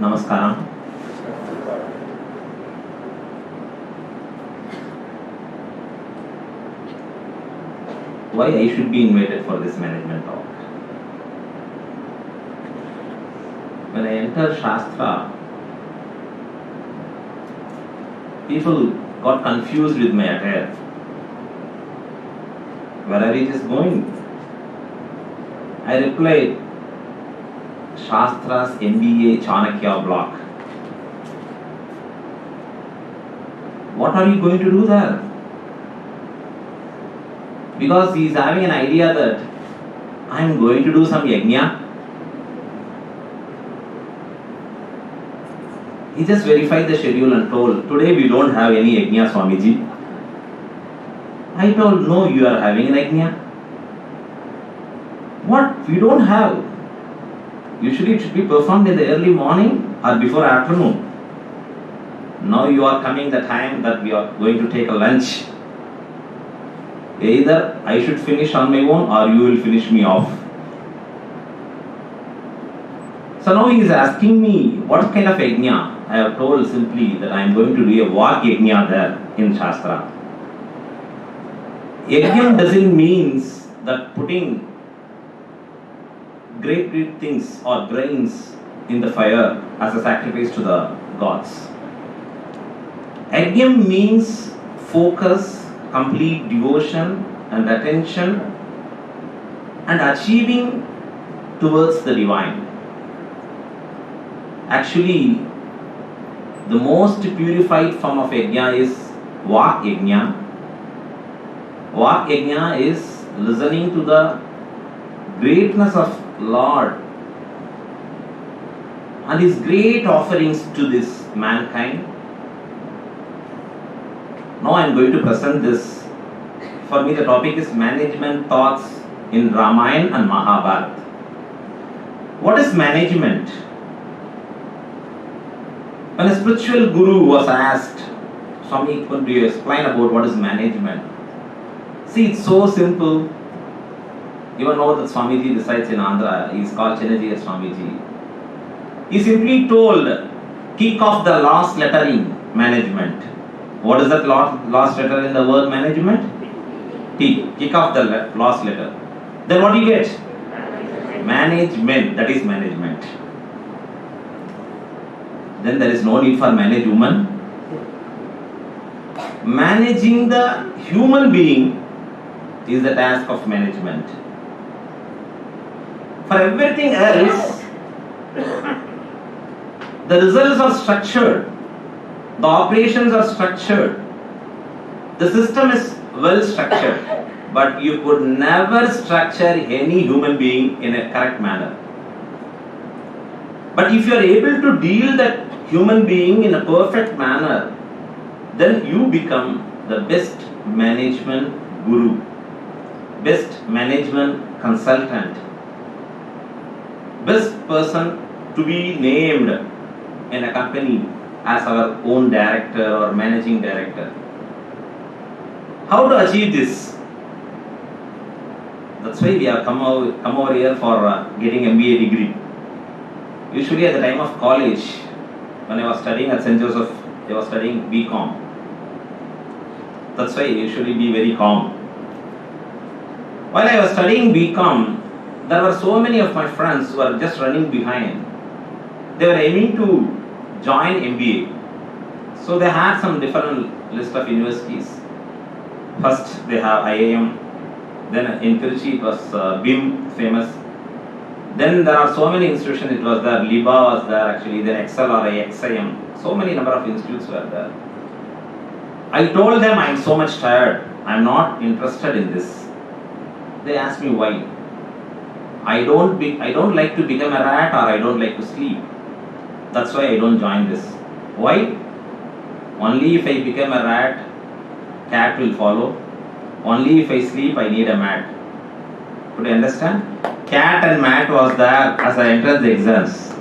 Namaskaram. Why I should be invited for this management talk? When I enter Shastra, people got confused with my attire. Where are we just going? I replied, Shastra's MBA Chanakya block. What are you going to do there? Because he is having an idea that I am going to do some yajna. He just verified the schedule and told, today we don't have any yajna, Swamiji. I told, no, you are having an yajna. What? We don't have. Usually it should be performed in the early morning or before afternoon. Now you are coming the time that we are going to take a lunch. Either I should finish on my own or you will finish me off. So now he is asking me what kind of yajna. I have told simply that I am going to do a Vak yajna there in Shastra. Yajna doesn't mean that putting great things or grains in the fire as a sacrifice to the gods. Yajna means focus, complete devotion and attention and achieving towards the divine. Actually, the most purified form of yajna is Vak yajna. Vak yajna is listening to the greatness of Lord and His great offerings to this mankind. Now I am going to present this. For me the topic is management thoughts in Ramayana and Mahabharata. What is management? When a spiritual guru was asked, Swami, could you explain about what is management? See, it's so simple. You know that Swamiji resides in Andhra. He is called Chennajia Swamiji. He simply told, kick off the last letter in management. What is that last letter in the word management? T. Kick off the last letter. Then what do you get? Management. That is management. Then there is no need for manage woman. Managing the human being is the task of management. For everything else, the results are structured. The operations are structured. The system is well structured. But you could never structure any human being in a correct manner. But if you are able to deal that human being in a perfect manner, then you become the best management guru, best management consultant, best person to be named in a company as our own director or managing director. How to achieve this? That's why we have come over here for getting MBA degree. Usually at the time of college, when I was studying at St. Joseph, I was studying BCom. That's why I usually be very calm. While I was studying BCom, there were so many of my friends who were just running behind. They were aiming to join MBA. So they had some different list of universities. First they have IIM, then in Tiruchi it was BIM famous. Then there are so many institutions, it was there, LIBA was there actually, then XLRI, XIM, so many number of institutes were there. I told them I am so much tired, I am not interested in this. They asked me why. I don't like to become a rat or I don't like to sleep. That's why I don't join this. Why? Only if I become a rat, cat will follow. Only if I sleep, I need a mat. Could you understand? Cat and mat was there as I entered the exams.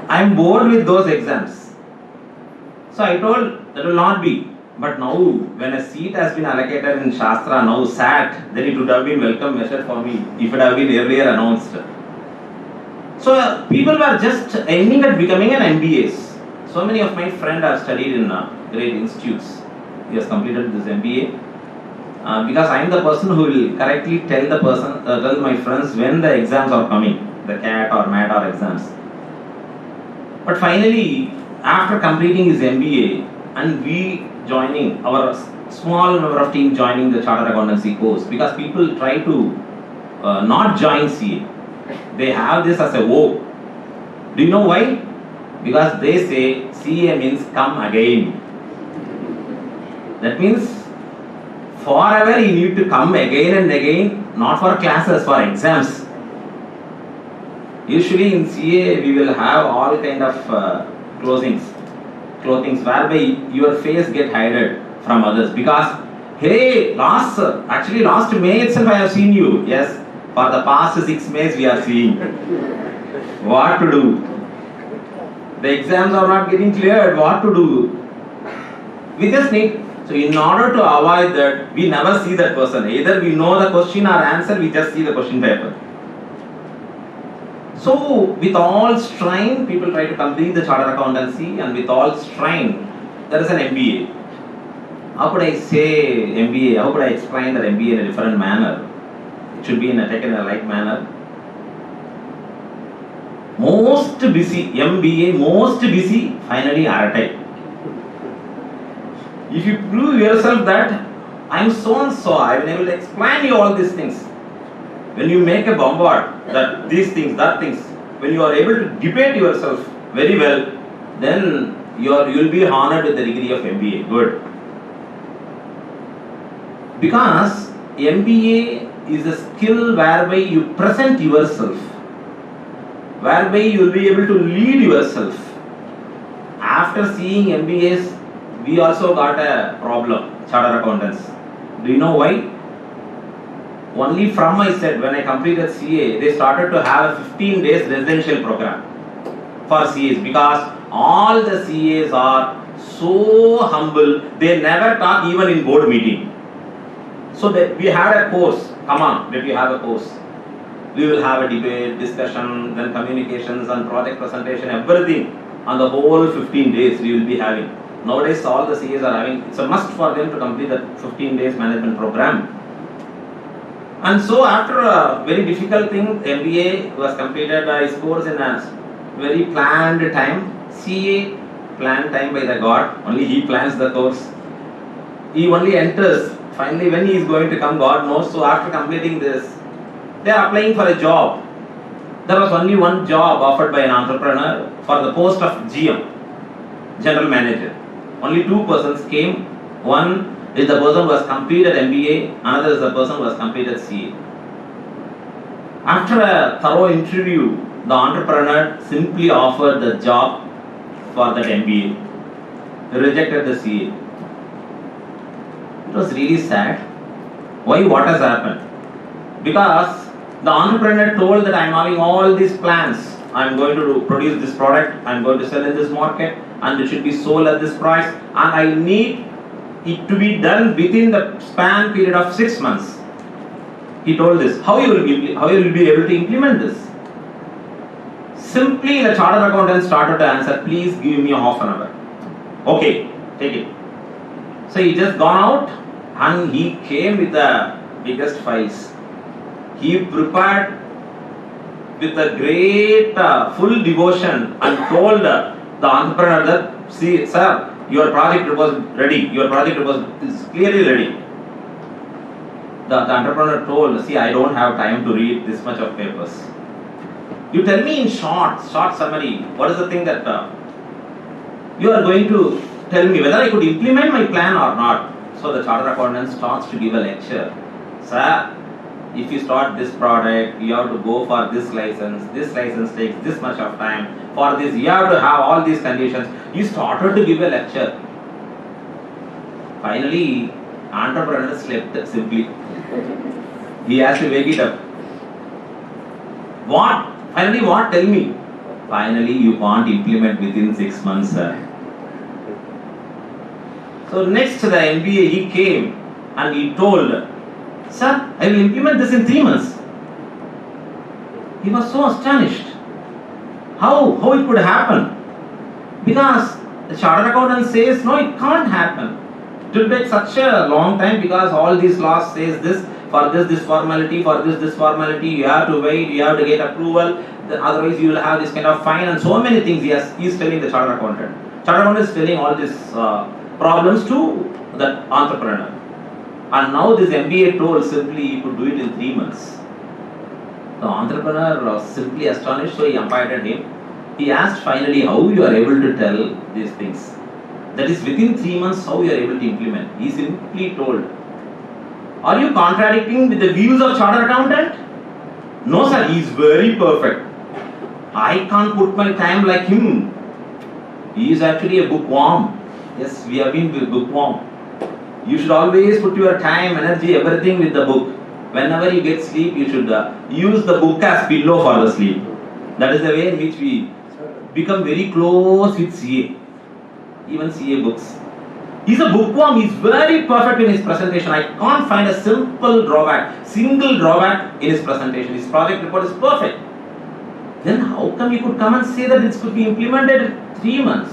I am bored with those exams. So I told that will not be. But now, when a seat has been allocated in Shastra, now sat, then it would have been welcome measure for me if it had been earlier announced. So people were just aiming at becoming an MBAs. So many of my friends have studied in great institutes. He has completed this MBA. Because I am the person who will correctly tell my friends when the exams are coming, the CAT or MAT or exams. But finally, after completing his MBA and we joining our small number of team joining the Chartered Accountancy course, because people try to not join CA. They have this as a woe. Do you know why? Because they say CA means come again. That means forever you need to come again and again, not for classes, for exams. Usually in CA we will have all kind of clothings whereby your face get hidden from others, because hey, last May itself I have seen you. Yes, for the past 6 Mays we are seeing. What to do? The exams are not getting cleared. What to do? We just need. So in order to avoid that, we never see that person. Either we know the question or answer, we just see the question paper. So with all strain, people try to complete the Chartered Accountancy, and with all strain, there is an MBA. How could I say MBA? How could I explain that MBA in a different manner? It should be taken in a light manner. Most busy, MBA, most busy, finally RTI. If you prove yourself that I am so and so, I will be able to explain you all these things. When you make a bombard, that these things, that things, when you are able to debate yourself very well, then you will be honored with the degree of MBA. Good. Because MBA is a skill whereby you present yourself, whereby you will be able to lead yourself. After seeing MBAs, we also got a problem, Chartered Accountants. Do you know why? Only from my set, when I completed CA, they started to have a 15 days residential program for CAs, because all the CAs are so humble, they never talk even in board meeting. So we had a course, come on, let you have a course. We will have a debate, discussion, then communications and project presentation, everything on the whole 15 days we will be having. Nowadays all the CAs are having, it's a must for them to complete that 15 days management program. And so after a very difficult thing, MBA was completed his course in a very planned time. CA, planned time by the God, only he plans the course. He only enters, finally when he is going to come, God knows. So after completing this, they are applying for a job. There was only one job offered by an entrepreneur for the post of GM, General Manager. Only 2 persons came. One is the person who has completed MBA, another is the person who has completed CA. After a thorough interview, the entrepreneur simply offered the job for that MBA. He rejected the CA. It was really sad. Why? What has happened? Because the entrepreneur told that I am having all these plans. I am going to produce this product, I am going to sell in this market, and it should be sold at this price, and I need it to be done within the span period of 6 months. He told this. How you will be able to implement this? Simply the chartered accountant started to answer, please give me a half an hour. Okay, take it. So he just gone out and he came with the biggest files. He prepared with a great full devotion and told the entrepreneur that, see sir, your project was ready, is clearly ready. The entrepreneur told, see, I don't have time to read this much of papers. You tell me in short summary, what is the thing that you are going to tell me whether I could implement my plan or not. So the chartered accountant starts to give a lecture. Sir, if you start this product, you have to go for this license takes this much of time. For this, you have to have all these conditions. He started to give a lecture. Finally, entrepreneur slept simply. He has to wake it up. What? Finally, what? Tell me. Finally, you can't implement within 6 months, sir. So next the MBA he came and he told, sir, I will implement this in 3 months. He was so astonished. How it could happen? Because the chartered accountant says, no, it can't happen. It will take such a long time because all these laws says this, for this formality, for this formality, you have to wait, you have to get approval, otherwise you will have this kind of fine and so many things. Yes, he is telling the chartered accountant. Chartered accountant is telling all these problems to the entrepreneur. And now this MBA told simply he could do it in 3 months. The entrepreneur was simply astonished, so he invited him. He asked finally how you are able to tell these things. That is within 3 months how you are able to implement. He simply told, are you contradicting with the views of chartered accountant? No sir, he is very perfect. I can't put my time like him. He is actually a bookworm. Yes, we have been bookworm. You should always put your time, energy, everything with the book. Whenever you get sleep, you should use the book as pillow for the sleep. That is the way in which we become very close with CA. Even CA books. He's a bookworm. He's very perfect in his presentation. I can't find a single drawback in his presentation. His project report is perfect. Then how come you could come and say that it could be implemented in 3 months?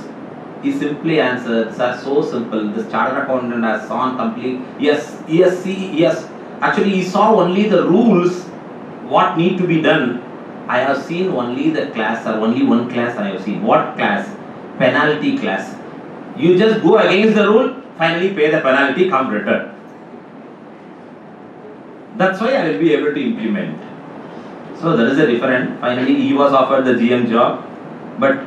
He simply answered, sir, so simple. This chartered accountant has saw complete. Yes. Actually, he saw only the rules, what need to be done. I have seen only the class, or only one class I have seen. What class? Penalty class. You just go against the rule, finally pay the penalty, come return. That's why I will be able to implement. So that is a different. Finally, he was offered the GM job, but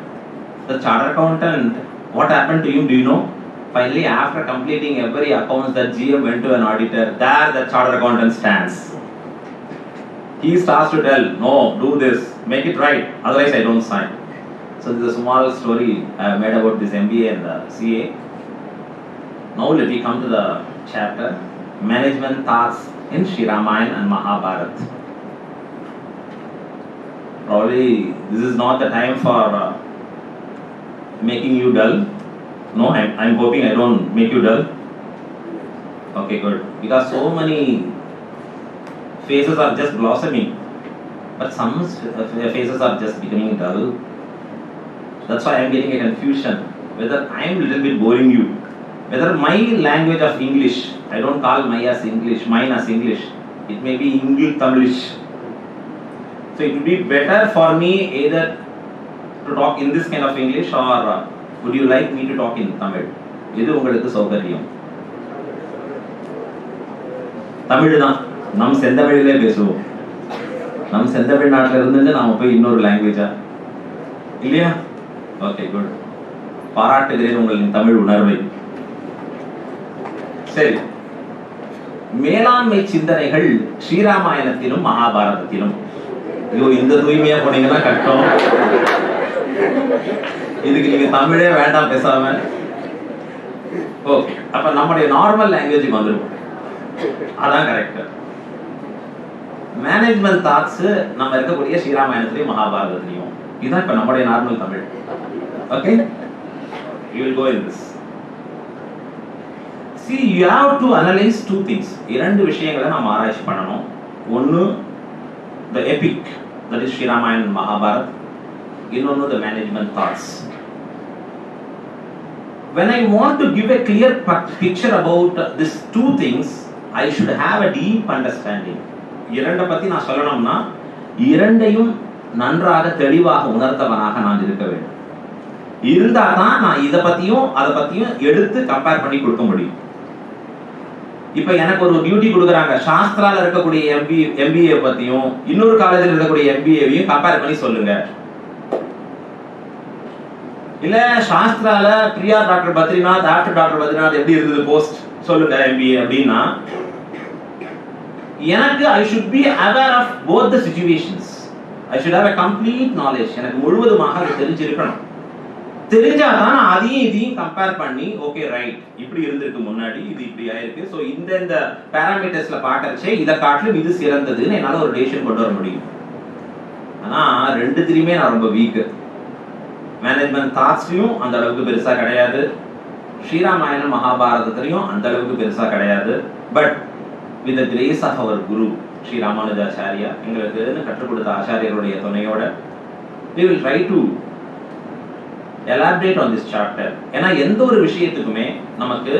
the chartered accountant, what happened to him? Do you know? Finally, after completing every account, the GM went to an auditor. There, the chartered accountant stands. He starts to tell, no, do this, make it right, otherwise I don't sign. So this is a small story I have made about this MBA and the CA. Now let me come to the chapter, management thoughts in Sri Ramayana and Mahabharata. Probably this is not the time for making you dull. No, I'm hoping I don't make you dull. Okay, good. Because so many faces are just blossoming, but some faces are just becoming dull. That's why I'm getting a confusion whether I'm a little bit boring you, whether my language of English, I don't call mine as English, it may be English Tamilish. So it would be better for me either to talk in this kind of English, or would you like me to talk in Tamil? எது உங்களுக்கு சௌகரியம்? தமிழ் தான். நம் செந்தமிழிலே பேசுவோம். நம் செந்தமிழ் நாட்டில் இருந்துட்டு நாம போய் இன்னொரு லாங்குவேஜா இல்லையா? Okay, good. பாராட்டுகிறேன் உங்களின் தமிழ் உணர்வை. சரி, மேலாண்மை சிந்தனைகள் ஸ்ரீராமாயணத்திலும் மகாபாரதத்திலும். ஐயோ, இந்த தூய்மையா போனீங்கன்னா கஷ்டம். இதுக்கு நீங்க தமிழே வேண்டாம் பேசாம. ஓகே, அப்ப நம்முடைய நார்மல் லாங்குவேஜுக்கு வந்துருவோம். அதான் கரெக்ட். மேனேஜ்மெண்ட் தாட்ஸ் நம்ம இருக்கக்கூடிய ஸ்ரீராமாயணத்திலையும் மகாபாரதத்திலையும். இதுதான் இப்ப நம்முடைய normal Tamil. Okay, you will go in this. See, you have to analyze two things. இரண்டு விஷயங்களை நாம் ஆராய்ச்சி பண்ணணும். ஒன்னு the epic, that is Sri Ramayana and Mahabharata. இன்னொன்னு the management thoughts. When I want to give a clear picture about these two things, I should have a deep understanding. இரண்ட பத்தி நான் சொல்லணும்னா இரண்டையும் நன்றாக தெளிவாக உணர்ந்தவனாக நான் இருக்க வேண்டும். இருந்தாதான் நான் இதை பத்தியும் அதை பத்தியும் எடுத்து கம்பேர் பண்ணி கொடுக்க முடியும். இப்ப எனக்கு ஒரு டியூட்டி கொடுக்குறாங்க, சாஸ்திரால இருக்கக்கூடிய எம்பிஏ பத்தியும் இன்னொரு காலேஜில் இருக்கக்கூடிய எம்பிஏவையும் கம்பேர் பண்ணி சொல்லுங்க. இல்ல சாஸ்திரால Priya doctor Badrinath, after doctor Badrinath எப்படி இருந்தது போஸ்ட் சொல்லுங்க எம்பிஏ அப்படின்னா, எனக்கு I should be aware of both the situations. I should have a complete knowledge. எனக்கு முழுவதுமாக அது தெரிஞ்சிருக்கணும். தெரிஞ்சாதான் நான் அதையும் இதையும் கம்பேர் பண்ணி ஓகே ரைட் இப்படி இருந்திருக்கு முன்னாடி, இது இப்படி ஆயிருக்கு, ஸோ இந்த பேராமீட்டர்ஸ்ல பார்க்கறச்சே இதை காட்டிலும் இது சிறந்ததுன்னு என்னால் ஒரு டெசிஷன் கொண்டு வர முடியும். ஆனால் ரெண்டுத்திலையுமே நான் ரொம்ப வீக்கு. மேனேஜ்மெண்ட் தாட்ஸ்லையும் அந்த அளவுக்கு பெருசாக கிடையாது, ஸ்ரீராமாயணம் மகாபாரதத்திலையும் அந்த அளவுக்கு பெருசா கிடையாது. But with the grace of our guru Sri Ramanujacharya, எங்களுக்கு கற்றுக் கொடுத்த ஆச்சாரியருடைய துணையோட we will try to elaborate on this chapter. ஏன்னா எந்த ஒரு விஷயத்துக்குமே நமக்கு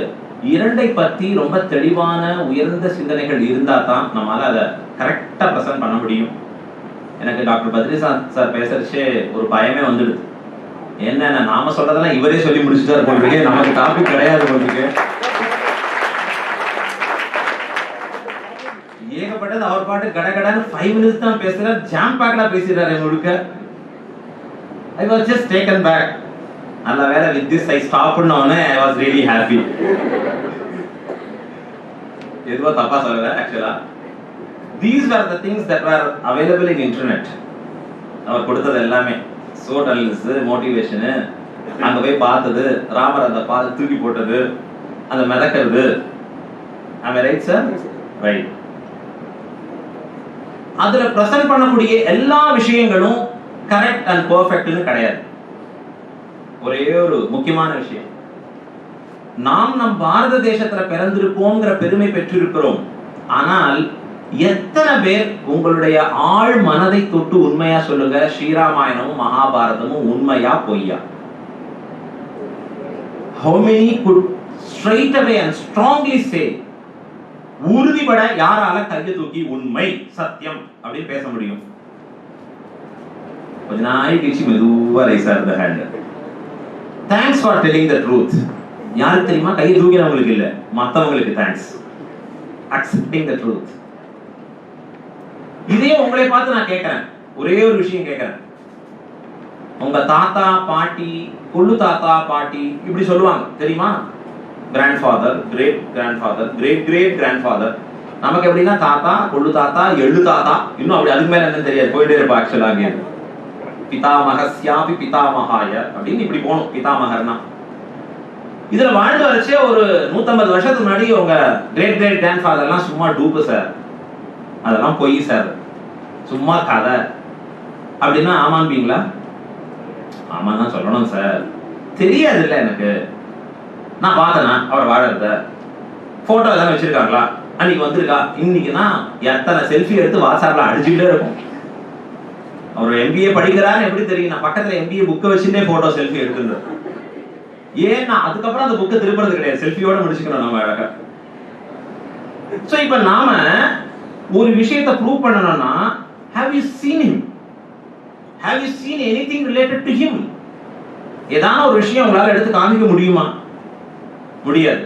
இரண்டை பத்தி ரொம்ப தெளிவான உயர்ந்த சிந்தனைகள் இருந்தா தான் நம்மளால அதை கரெக்டா பிரசன்ட் பண்ண முடியும். எனக்கு டாக்டர் பத்ரிநாத் சார் பேசுறச்சே ஒரு பயமே வந்துடுது. என்ன நாம சொல்றதெல்லாம் இவரே சொல்லி முடிச்சுட்டாரு போட்டுருக்கு, நமக்கு டாபிக் கிடையாது போட்டுருக்கு. ஏகப்பட்டது அவர் பாட்டு கடகடான்னு 5 minutes தான் பேசுறாரு, ஜாம் பேக்டா பேசிடுறாரு முழுக்க. I was just taken back. நல்ல வேளை with this I stopped now. I was really happy. எதுவோ தப்பா சொல்லல ஆக்சுவலா. These were the things that were available in internet. அவர் கொடுத்தது எல்லாமே சோட்டல்ஸ் மோட்டிவேஷன், அங்க போய் பார்த்தது, ராமர் அந்த பால் தூக்கி போட்டது, அந்த மிதக்கிறது. Am I right sir? Right. அதுல பிரசன்ட் பண்ணக்கூடிய எல்லா விஷயங்களும் கரெக்ட் அண்ட் பெர்ஃபெக்ட்னு கிடையாது. ஒரே ஒரு முக்கியமான விஷயம், நாம் நம் பாரத தேசத்துல பிறந்திருக்கோங்கிற பெருமை பெற்றிருக்கிறோம். ஆனால் எத்தனை பேர் உங்களுடைய ஆழ் மனதை தொட்டு உண்மையா சொல்லுங்க, ஸ்ரீராமாயணமும் மகாபாரதமும் உண்மையா பொய்யா? How many could straight away and strongly say, உறுதிபட யாரால கையை தூக்கி உண்மை சத்தியம் அப்படின்னு பேச முடியும்? கொஞ்ச நாள் கழிச்சு மெதுவா ரைஸ் ஆகுது hand. Thanks for telling the truth. யாருக்கு தெரியுமா? கையை தூக்கினவங்களுக்கு இல்ல, மத்தவங்களுக்கு தேங்க்ஸ். Accepting the truth. இதே உங்களை பார்த்து நான் கேட்கிறேன், ஒரே ஒரு விஷயம் கேட்கிறேன். உங்க தாத்தா பாட்டி, கொள்ளு தாத்தா பாட்டி இப்படி சொல்லுவாங்க தெரியுமா? Grandfather, great grandfather, great great grandfather. நமக்கு எப்படின்னா தாத்தா, கொள்ளு தாத்தா, எள்ளு தாத்தா, இன்னும் அப்படி அதுக்கு மேல என்னன்னு தெரியாது, போயிட்டே இருப்பா. ஆக்சுவலா பிதாமகஸ்யாபி பிதாமகாய அப்படின்னு இப்படி போகணும். பிதாமகர்னா இதுல வாழ்ந்து வரைச்சே ஒரு 150 வருஷத்துக்கு முன்னாடி உங்க கிரேட் கிரேட் கிராண்ட்ஃபாதர்லாம் சும்மா டூப்பு சார், அதெல்லாம் பொய் சார், சும்மா கதை அப்படின்னா ஆமான்பீங்களா? ஆமா தான் சொல்லணும் சார், தெரியாது இல்ல எனக்கு, நான் பார்த்தேனா அவர் வாழறத, போட்டோ எல்லாம் வச்சிருக்காங்களா, அன்னைக்கு வந்திருக்கா, இன்னைக்குன்னா எத்தனை செல்ஃபி எடுத்து வாட்ஸ்அப்ல அடிச்சுக்கிட்டே இருக்கும். அவர் MBA படிக்கிறான்னு எப்படி தெரியும்? நான் பக்கத்துல MBA புக்கை வச்சுட்டே போட்டோ செல்ஃபி எடுத்துருந்தேன். ஏன்னா அதுக்கப்புறம் அந்த புக்கை திருப்புறது கிடையாது, செல்ஃபியோட முடிச்சுக்கணும் நம்ம அழகா. சோ இப்ப நாம ஒரு விஷயத்தை ப்ரூவ் பண்ணணும்னா, have you seen him? Have you seen anything related to him? ஏதான ஒரு விஷயம் உங்களால எடுத்து காமிக்க முடியுமா? முடியாது.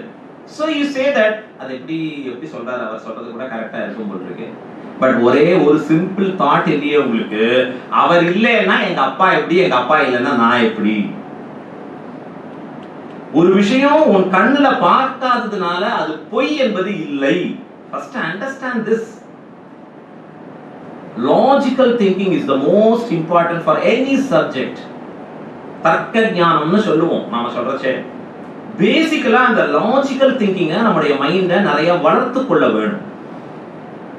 So you say that அது எப்படி சொல்றாரு, அவர் சொல்றது கூட கரெக்டா இருக்கும் போல இருக்கு. பட் ஒரே ஒரு சிம்பிள் தாட் இல்லையே உங்களுக்கு, அவர் இல்லைன்னா எங்க அப்பா எப்படி, எங்க அப்பா இல்லைன்னா நான் எப்படி? ஒரு விஷயம் உன் கண்ணுல பார்க்காததுனால அது பொய் என்பது இல்லை. First understand this. Logical thinking is the most important for any subject. தர்க்க ஞானம்னு சொல்லுவோம் நாம சொல்றச்சே. பேசிக்கலா அந்த லாஜிக்கல் திங்கிங்க நம்முடைய மைண்ட நிறைய வளர்த்து கொள்ள வேணும்.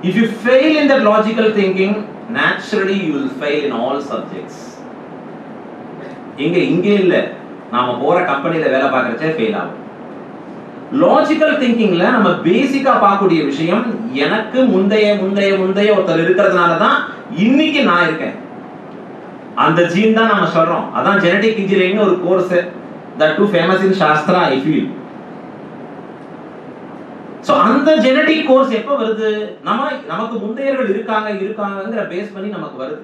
If you fail in that logical thinking, naturally you will fail in all subjects. இங்க இல்ல, நாம போற கம்பெனில வேலை பார்க்கறச்சே ஃபெயில் ஆகும். லாஜிக்கல் திங்கிங்ல நம்ம பேசிக்கா பார்க்கக்கூடிய விஷயம், எனக்கு முந்தைய ஒருத்தர் இருக்கிறதுனால தான் இன்னைக்கு நான் இருக்கேன். அந்த ஜீன் தான் நம்ம சொல்றோம். அதான் ஜெனடிக் இன்ஜினியரிங் ஒரு course, that too famous in Shastra I feel. So அந்த ஜெனடிக் கோர்ஸ் எப்ப வருது? நமக்கு முந்தையர்கள் இருக்காங்கங்கிற பேஸ் பண்ணி நமக்கு வருது.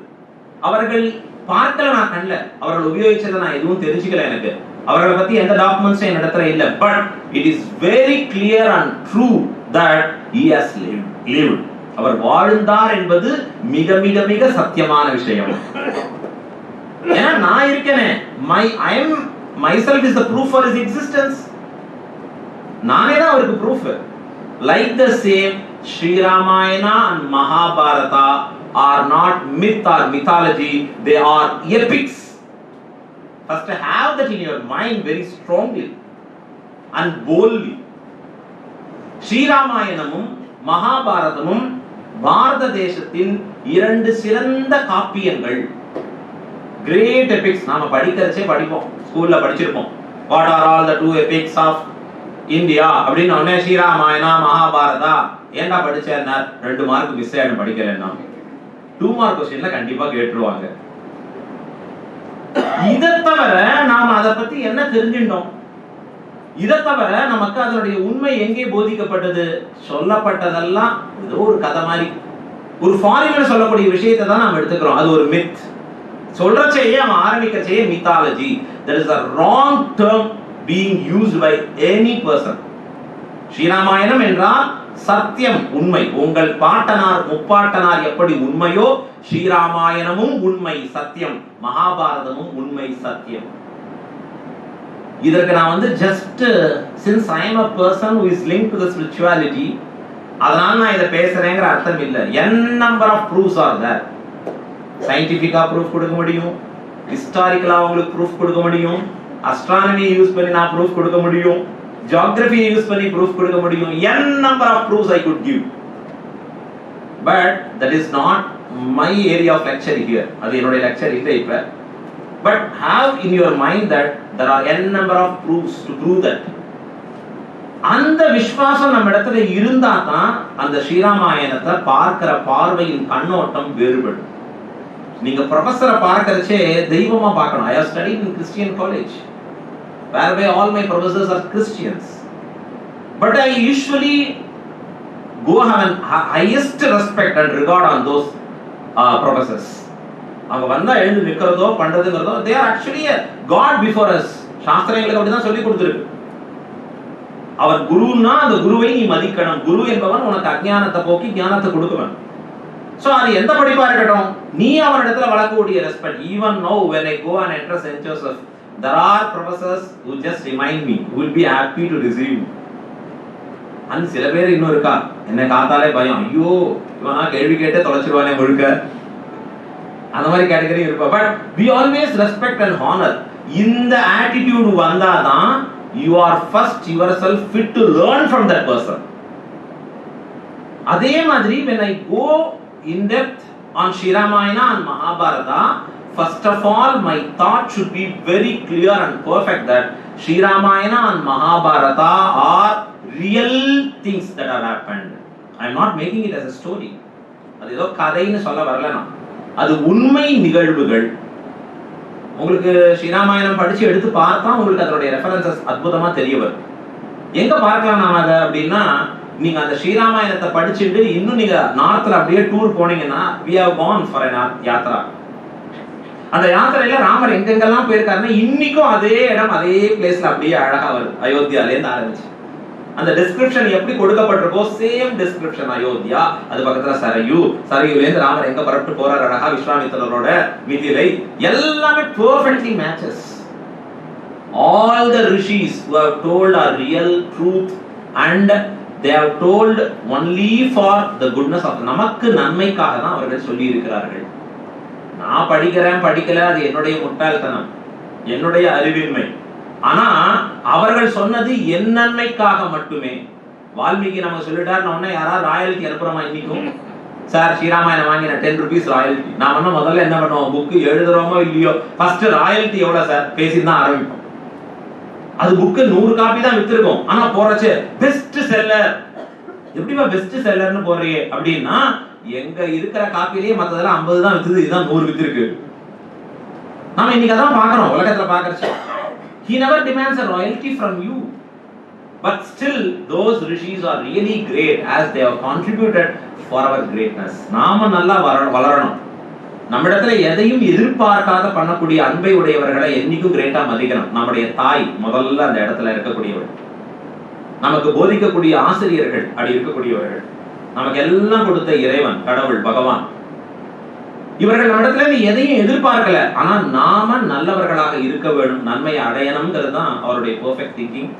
அவர்கள் பார்க்கல நான் கண்ணல, அவர்கள் உபயோகிச்சதை நான் எதுவும் தெரிஞ்சுக்கல, எனக்கு அவர்களை பத்தி எந்த டாக்குமெண்ட்ஸும் என் இடத்துல இல்ல. But it is very clear and true that he has lived. அவர் வாழ்ந்தார் என்பது மிக மிக மிக சத்தியமான விஷயம். ஏன்னா நான் இருக்கேனே, I am myself is the proof for his existence. நானே தான் அவருக்கு proof. Like the same, Sri Ramayana and Mahabharata are not myth or mythology, they are epics. First have that in your mind very strongly and boldly. Sri Ramayanamum Mahabharatamum பாரத தேசத்தின் 2 சிறந்த காப்பியங்கள், great epics. நாம படிக்கிறச்சே படிப்போம், ஸ்கூல்ல படிச்சிருப்போம். What are all the two epics of India அப்படின்னு உடனே ஸ்ரீராமாயணா மகாபாரதா ஏண்டா படிச்சேன்னா 2 மார்க் மிஸ் ஆயிடும் படிக்கலன்னா 2 மார்க் क्वेश्चनல கண்டிப்பா கேட்டுருவாங்க. இதை தவிர நாம அதை பத்தி என்ன தெரிஞ்சிட்டோம்? இதை தவிர நமக்கு அதனுடைய உண்மை எங்கே போதிக்கப்பட்டது? சொல்லப்பட்டதெல்லாம் ஏதோ ஒரு கதை மாதிரி, ஒரு ஃபாரினர் சொல்லக்கூடிய விஷயத்தை தான் நாம் எடுத்துக்கிறோம். அது ஒரு மித். சொல்றச்சேயே அவன் ஆரம்பிக்கச்சேயே mythology. There is a wrong term being used by any person. Sri Ramayanam என்றால் சத்தியம், உண்மை. உங்கள் பாட்டனார் முப்பாட்டனார் எப்படி உண்மையோ ஸ்ரீராமாயணமும் உண்மை, சத்தியம். மகாபாரதமும் உண்மை, சத்தியம். இதற்கு நான் just since I am a person who is linked to the spirituality, அதனால நான் இதை பேசுறேங்கிற அர்த்தம் இல்லை. n number of proofs are there. சயின்டிபிக்கா ப்ரூஃப் கொடுக்க முடியும், ஹிஸ்டாரிக்கலா உங்களுக்கு ப்ரூஃப் கொடுக்க முடியும், அஸ்ட்ரானமி யூஸ் பண்ணி நான் ப்ரூஃப் கொடுக்க முடியும், ஜியோகிராஃபி யூஸ் பண்ணி ப்ரூஃப் கொடுக்க முடியும். n number of proofs I could give, but that is not my area of lecture here. அது என்னோட லெக்சர் இல்லை இப்ப. But have in your mind that there are n number of proofs to prove that. அந்த விசுவாசம் நம்ம இடத்துல இருந்தா தான் அந்த ஸ்ரீராமாயணத்தை பார்க்கிற பார்வையின் கண்ணோட்டம் வேறுபடும். நீங்க ப்ரொஃபஸரை பார்க்கறச்சே தெய்வமா பார்க்கணும். I have studied in Christian college whereby all my professors are Christians, but I usually go have an highest respect and regard on those professors. அவங்க வந்தா எழுந்து நிக்கிறதோ பண்றதுங்கிறதோ they are actually a god before us. சாஸ்திரங்களுக்கு அப்படிதான் சொல்லி கொடுத்திருக்கு. அவர் குருன்னா அந்த குருவை நீ மதிக்கணும். குரு என்பவன் உனக்கு அஞ்ஞானத்தை போக்கி ஞானத்தை கொடுக்குவன். சோ அது எந்த படிப்பா இருக்கட்டும், நீ அவனிடத்துல வளர்க்கக்கூடிய respect. even now when I go and enter St. Joseph, there are professors who just remind me, who will be happy to receive me. and சில பேர் இன்னும் இருக்கா, என்ன காத்தாலே பயம், ஐயோ இவனா கேள்வி கேட்டே தொலைச்சிருவானே முழுக்க, அந்த மாதிரி கேட்டகரி இருப்பா. But we always respect and honor. இந்த attitude வந்தாதான் you are first yourself fit to learn from that person. அதே மாதிரி when I go in depth on Sri Ramayana and Mahabharata, first of all my thought should be very clear and perfect that Sri Ramayana and Mahabharata are real things that have happened. I am not making it as a story. அது ஏதோ கதைன்னு சொல்ல வரல. நான் அது உண்மை நிகழ்வுகள். உங்களுக்கு ஸ்ரீராமாயணம் படிச்சு எடுத்து பார்த்தா உங்களுக்கு அதனுடைய ரெஃபரன்சஸ் அற்புதமா தெரிய வரும். எங்க பார்க்கலாம் நாம அதை அப்படின்னா, நீங்க அந்த ஸ்ரீராமாயணத்தை படிச்சுட்டு இன்னும் நீங்க நார்த்ல அப்படியே டூர் போனீங்கன்னா we have gone for a Yatra. அந்த யாத்திரையில ராமர் எங்கெங்கெல்லாம் போயிருக்காருன்னா இன்னைக்கும் அதே இடம் அதே பிளேஸ்ல அப்படியே அழகா வருது. அயோத்தியால இருந்து ஆரம்பிச்சு அந்த டிஸ்கிரிப்ஷன் எப்படி கொடுக்கப்பட்டிருக்கோ சேம் டிஸ்கிரிப்ஷன். அயோத்தியா, அது பக்கத்துல சரையு, சரையுல இருந்து ராமர் எங்க பரப்பிட்டு போறாரு அழகா விஸ்வாமித்திரரோட மிதிலை, எல்லாமே perfectly matches. All the rishis who have told are real truth and they have told only for the goodness of நமக்கு நன்மைக்காக தான் அவர்கள் சொல்லி இருக்கிறார்கள். நான் படிக்கிறேன் படிக்கல அது என்னுடைய முட்டாள்தனம், என்னுடைய அறிவின்மை. ஆனா அவர்கள் சொன்னது என் நன்மைக்காக மட்டுமே. வால்மீகி நம்ம சொல்லிட்டாருன்னு உடனே யாராவது ராயல்டி அனுப்புறோமா? இன்னைக்கும் சார் ஸ்ரீராமாயணம் வாங்கி நான் 10 rupees ராயல்டி. நான் முதல்ல என்ன பண்ணுவோம், புக்கு எழுதுறோமோ இல்லையோ ஃபர்ஸ்ட் ராயல்டி எவ்வளவு சார் பேசி தான் ஆரம்பிப்போம். அது புக்கு 100 காப்பி தான் வித்திருக்கும், ஆனா போறச்சு பெஸ்ட் செல்லர். எப்படிமா பெஸ்ட் செல்லர்னு போறீங்க அப்படின்னா, எங்க இருக்கிற காப்பிலேயே மத்ததெல்லாம் 50 தான் வித்துது, இதுதான் 100 வித்திருக்கு. நாம இன்னைக்கு அதான் பாக்குறோம் உலகத்துல பாக்குறச்சு. He never demands a royalty from you, but still those rishis are really great as they have contributed for our greatness. நாம நல்லா வளரணும். நம்மிடத்துல எதையும் எதிர்பார்க்காத பண்ணக்கூடிய அன்பை உடையவர்களை என்னைக்கும் கிரேட்டா மதிக்கணும். நம்முடைய தாய் முதல்ல அந்த இடத்துல இருக்கக்கூடியவர், நமக்கு போதிக்கக்கூடிய ஆசிரியர்கள் அப்படி இருக்கக்கூடியவர்கள், நமக்கு எல்லாம் கொடுத்த இறைவன் கடவுள் பகவான், இவர்கள் நம்மிடத்துல எதையும் எதிர்பார்க்கல. ஆனா நாம நல்லவர்களாக இருக்க வேண்டும், நன்மையை அடையணும்ங்கிறது தான் அவருடைய பெர்ஃபெக்ட் திங்கிங்.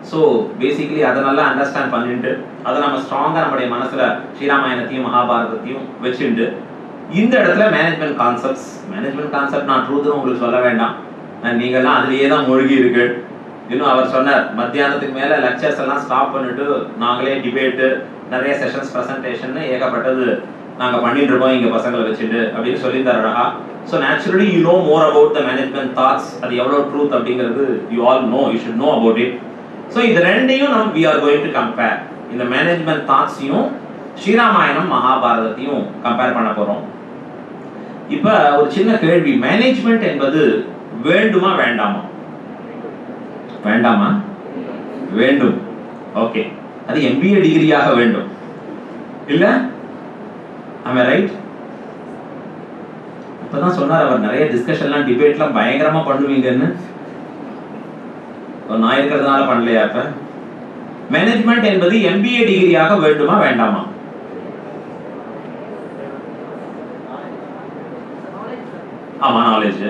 ஸோ பேசிக்கலி அதை நல்லா அண்டர்ஸ்டாண்ட் பண்ணிட்டு அதை நம்ம ஸ்ட்ராங்கா நம்முடைய மனசுல ஸ்ரீராமாயணத்தையும் மகாபாரதத்தையும் வச்சுட்டு இந்த இடத்துல மேனேஜ்மெண்ட் கான்செப்ட் நான் ட்ரூத்னு உங்களுக்கு சொல்ல வேண்டாம், நீங்கள்லாம் அதுலயே தான் மூழ்கி இருக்கு. இன்னும் அவர் சொன்னார் மத்தியானத்துக்கு மேல லெக்சர்ஸ் எல்லாம் ஸ்டாப் பண்ணிட்டு நாங்களே டிபேட்டு, நிறைய செஷன்ஸ், ப்ரெசன்டேஷன் ஏகப்பட்டது நாங்க பண்ணிட்டு இருக்கோம் இங்க பசங்களை வச்சுட்டு அப்படின்னு சொல்லியிருந்தாரு அழகா. So naturally you know more about the management thoughts, அது எவ்வளவு ட்ரூத் அப்படிங்கிறது you all know, you should know about it. So இது ரெண்டையும் we are going to compare. இந்த மேனேஜ்மெண்ட் தாட்ஸையும் ஸ்ரீராமாயணம் மகாபாரதத்தையும் கம்பேர் பண்ண போறோம். இப்ப ஒரு சின்ன கேள்வி, மேனேஜ்மெண்ட் என்பது வேண்டுமா வேண்டாமா? வேண்டாமா? வேண்டும். ஓகே, அது MBA டிகிரியாக வேண்டும் இல்ல? am I right? இப்பதான் சொன்னார் அவர், நிறைய டிஸ்கஷன்லாம் டிபேட்லாம் பயங்கரமா பண்ணுவீங்கன்னு. நான் இருக்கிறதுனால பண்ணலையா? இப்ப மேனேஜ்மெண்ட் என்பது MBA டிகிரியாக வேண்டுமா வேண்டாமா? ஆமா, நாலேஜ்.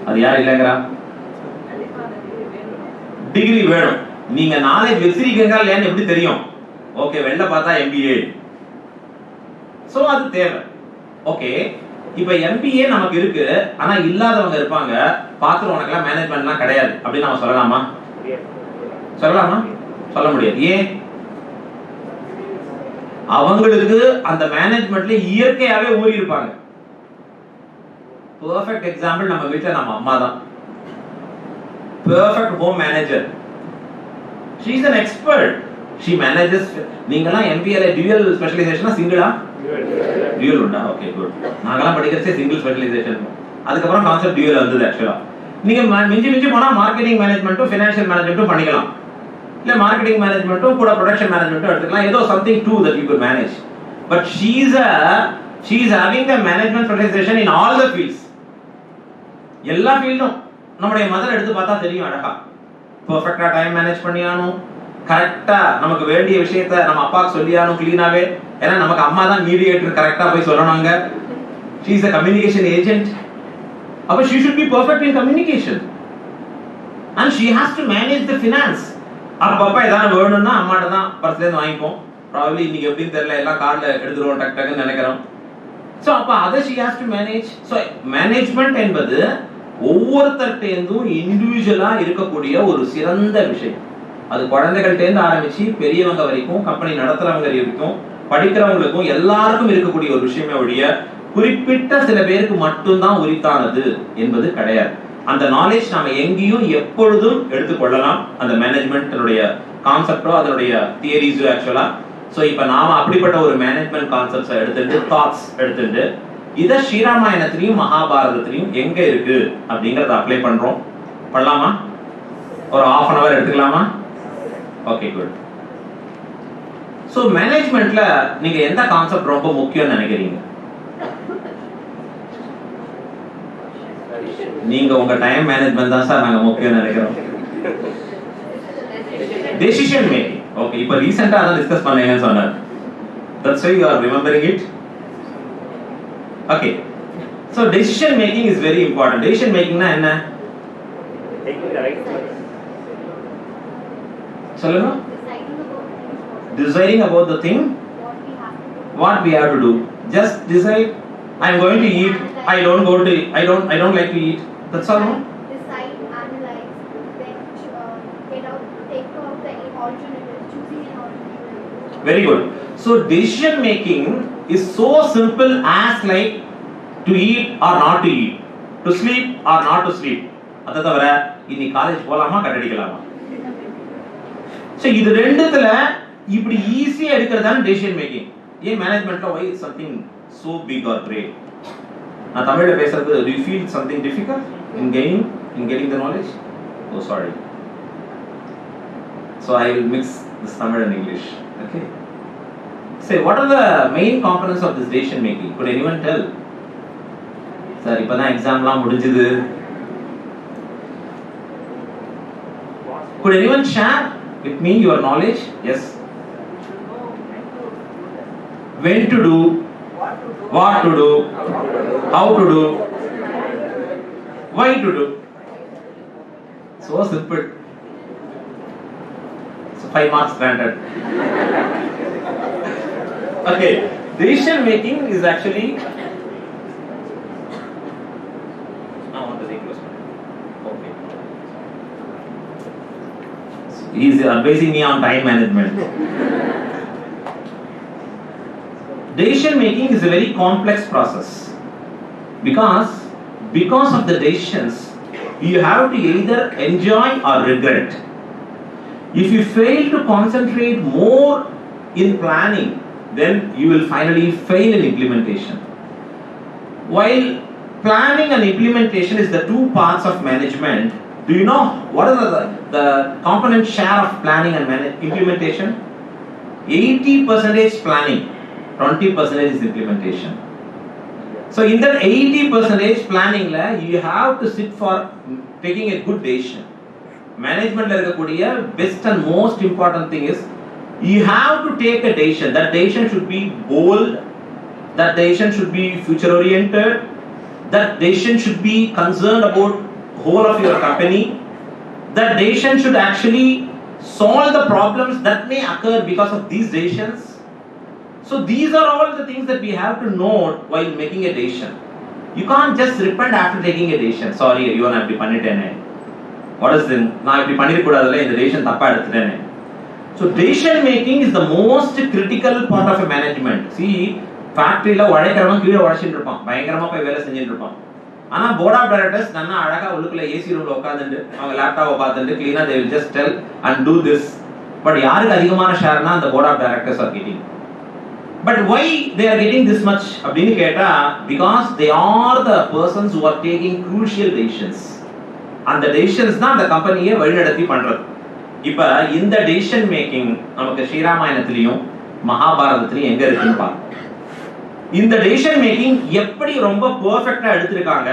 அது யார் இல்லைங்கிறா? டிகிரி வேணும். நீங்க நாலேஜ் வச்சிருக்கீங்களா இல்லையான்னு எப்படி தெரியும்? ஓகே, வெளில பார்த்தா MBA, சோ அது தேவை. ஓகே, இப்ப MBA நமக்கு இருக்கு, ஆனா இல்லாதவங்க இருப்பாங்க, பாத்துறோம் உனக்குலாம் மேனேஜ்மெண்ட்லாம் கிடையாது அப்படின்னு நம்ம சொல்லலாமா? சொல்லலாமா? சொல்ல முடியாது. ஏன்? அவங்களுக்கு அந்த மேனேஜ்மெண்ட்ல இயற்கையாவே ஊறி இருப்பாங்க. பெர்ஃபெக்ட் எக்ஸாம்பிள் நம்ம வீட்ல நம்ம அம்மா தான். Perfect home manager. she is an expert, she manages. நீங்கலாம் MBA ல dual ஸ்பெஷலைசேஷனா சிங்கிளா? dual உண்டா? Okay, good. நாங்கலாம் படிக்கிறதே சிங்கிள் ஸ்பெஷலைசேஷன். அதுக்கு அப்புறம் கான்செப்ட் dual வந்தது. ஆக்சுவலா நீங்க மிஞ்சி போனா மார்க்கெட்டிங் மேனேஜ்மென்ட்டும் ஃபைனான்சியல் மேனேஜ்மென்ட்டும் பண்ணிக்கலாம். இல்ல மார்க்கெட்டிங் மேனேஜ்மென்ட்டும் கூட ப்ரொடக்ஷன் மேனேஜ்மென்ட்டும் எடுத்துக்கலாம். ஏதோ something too that you could manage. But she is having the management specialization in all the fields. எல்லா ஃபீல்டும் நம்முடைய மதர் எடுத்து பார்த்தா தெரியும் அழகா. பெர்ஃபெக்ட்டா டைம் மேனேஜ் பண்ணியானும், கரெக்ட்டா நமக்கு வேண்டிய விஷயத்தை நம்ம அப்பாக்கு சொல்லியானும் க்ளீனாவே. ஏன்னா நமக்கு அம்மா தான் மீடியேட்டர், கரெக்ட்டா போய் சொல்லணும்ங்க. she is a communication agent. அப்ப she should be perfect in communication and she has to manage the finance. அப்பப்ப ஏதாவது வேணும்னா அம்மாட்ட தான் பர்ஸ்ல இருந்து வாங்கிப்போம். probably இன்னைக்கு எப்படின்னு தெரியல, எல்லாம் கார்டுல எடுத்துருவோம் டக் டக்னு நினைக்கிறோம். சோ அப்ப அதை she has to manage. So management என்பது ஒவ்வொருத்தர்ட்டேந்தும் இண்டிவிஜுவலா இருக்கக்கூடிய ஒரு சிறந்த விஷயம். அது குழந்தைகள்ட்டேந்து ஆரம்பிச்சு பெரியவங்க வரைக்கும், கம்பெனி நடத்துறவங்க வரைக்கும், படிக்கிறவங்களுக்கும் எல்லாருக்கும் இருக்கக்கூடிய ஒரு விஷயமே ஒழிய குறிப்பிட்ட சில பேருக்கு மட்டும்தான் உரித்தானது என்பது கிடையாது. அந்த நாலேஜ் நாம எங்கேயும் எப்பொழுதும் எடுத்துக்கொள்ளலாம். அந்த மேனேஜ்மெண்ட்னுடைய கான்செப்டோ அதனுடைய தியரிஸோ ஆக்சுவலா. சோ இப்ப நாம அப்படிப்பட்ட ஒரு மேனேஜ்மெண்ட் கான்செப்ட்ஸ் எடுத்துட்டு, தாட்ஸ் எடுத்துட்டு, இத ஸ்ரீராமாயணத்திலையும் மகாபாரதத்திலையும் எங்க இருக்கு அப்படிங்கறத அப்ளை பண்றோம். பண்ணலாமா? ஒரு half an hour எடுத்துக்கலாமா? Okay, good. சோ மேனேஜ்மெண்ட்ல நீங்க எந்த கான்செப்ட் ரொம்ப முக்கியம்னு நினைக்கிறீங்க? நீங்க உங்க டைம் மேனேஜ்மெண்ட் தான் சார் நாங்க முக்கியம்னு நினைக்கிறோம். Decision making. ஓகே, இப்போ ரீசன்ட்டா அத டிஸ்கஸ் பண்ணீங்கன்னு சொன்னார். That's why you are remembering it. Okay, so decision making is very important. Decision making na enna? Taking the right steps. சொல்லுங்க. Deciding about the thing, what we have to do. Just decide. I am going to eat. I don't like to eat. That's all. Decide, analyze, then get out, take out the alternative, choosing an alternative. Very good. So decision making is so simple as like to eat or not to eat, to sleep or not to sleep. அத தவிர இன்னி college போலாமா கட்டடிக்கலாமா? So இது ரெண்டுத்துல இப்படி ஈஸியா எடுக்கிறதான decision making. ஏன் மேனேஜ்மென்ட்ல why is something so big or great? நான் தமிழ்ல பேசுறது, do you feel something difficult in getting the knowledge? Oh, sorry. So I will mix this Tamil and English. Okay. Say, what are the main components of this decision making? Could anyone tell? Sir, இப்பதான் எக்ஸாம்லாம் முடிஞ்சது. Could anyone share with me your knowledge? Yes. When to do, what to do, how to do, why to do. So simple. So 5 marks granted. Okay, decision making is actually. I want to take this one. Okay. He is advising me on time management. Decision making is a very complex process because because of the decisions, you have to either enjoy or regret. If you fail to concentrate more in planning, then you will finally fail in implementation. While planning and implementation is the two parts of management, do you know what is the component share of planning and implementation? 80% planning, 20% is implementation. So in that 80% planning la, you have to sit for taking a good decision. Management la irukkudiya best and most important thing is you have to take a decision. That decision should be bold, that decision should be future oriented, that decision should be concerned about whole of your company, that decision should actually solve the problems that may occur because of these decisions. So these are all the things that we have to note while making a decision. You can't just repent after taking a decision. Sorry, you na ipdi pannitene. What is this? Na ipdi pannirukudadalla indha decision thappa eduthitene. So decision making is the most critical part of a management. See, factory la vadaikkaravan keela vadachittu iruppan. Bayangarama poi vela senjittu iruppan. Ana board of directors nanna alaga ullukulla AC room la ukkaadundu avanga laptop paathundu clean they will just tell and do this. But yaarukku adhigamana share na the board of directors are getting. But why they are getting this much அப்படினு கேட்டா, because they are the persons who are taking crucial decisions. அந்த decisions தான் அந்த கம்பெனியை வழிநடத்தி பண்றது. இப்ப இந்த decision making நமக்கு ஸ்ரீராமாயணத்திலையும் மகாபாரதத்திலையும் எங்க இருக்குன்னு பாருங்க. இந்த decision making எப்படி ரொம்ப பெர்ஃபெக்ட்டா எடுத்திருக்காங்க,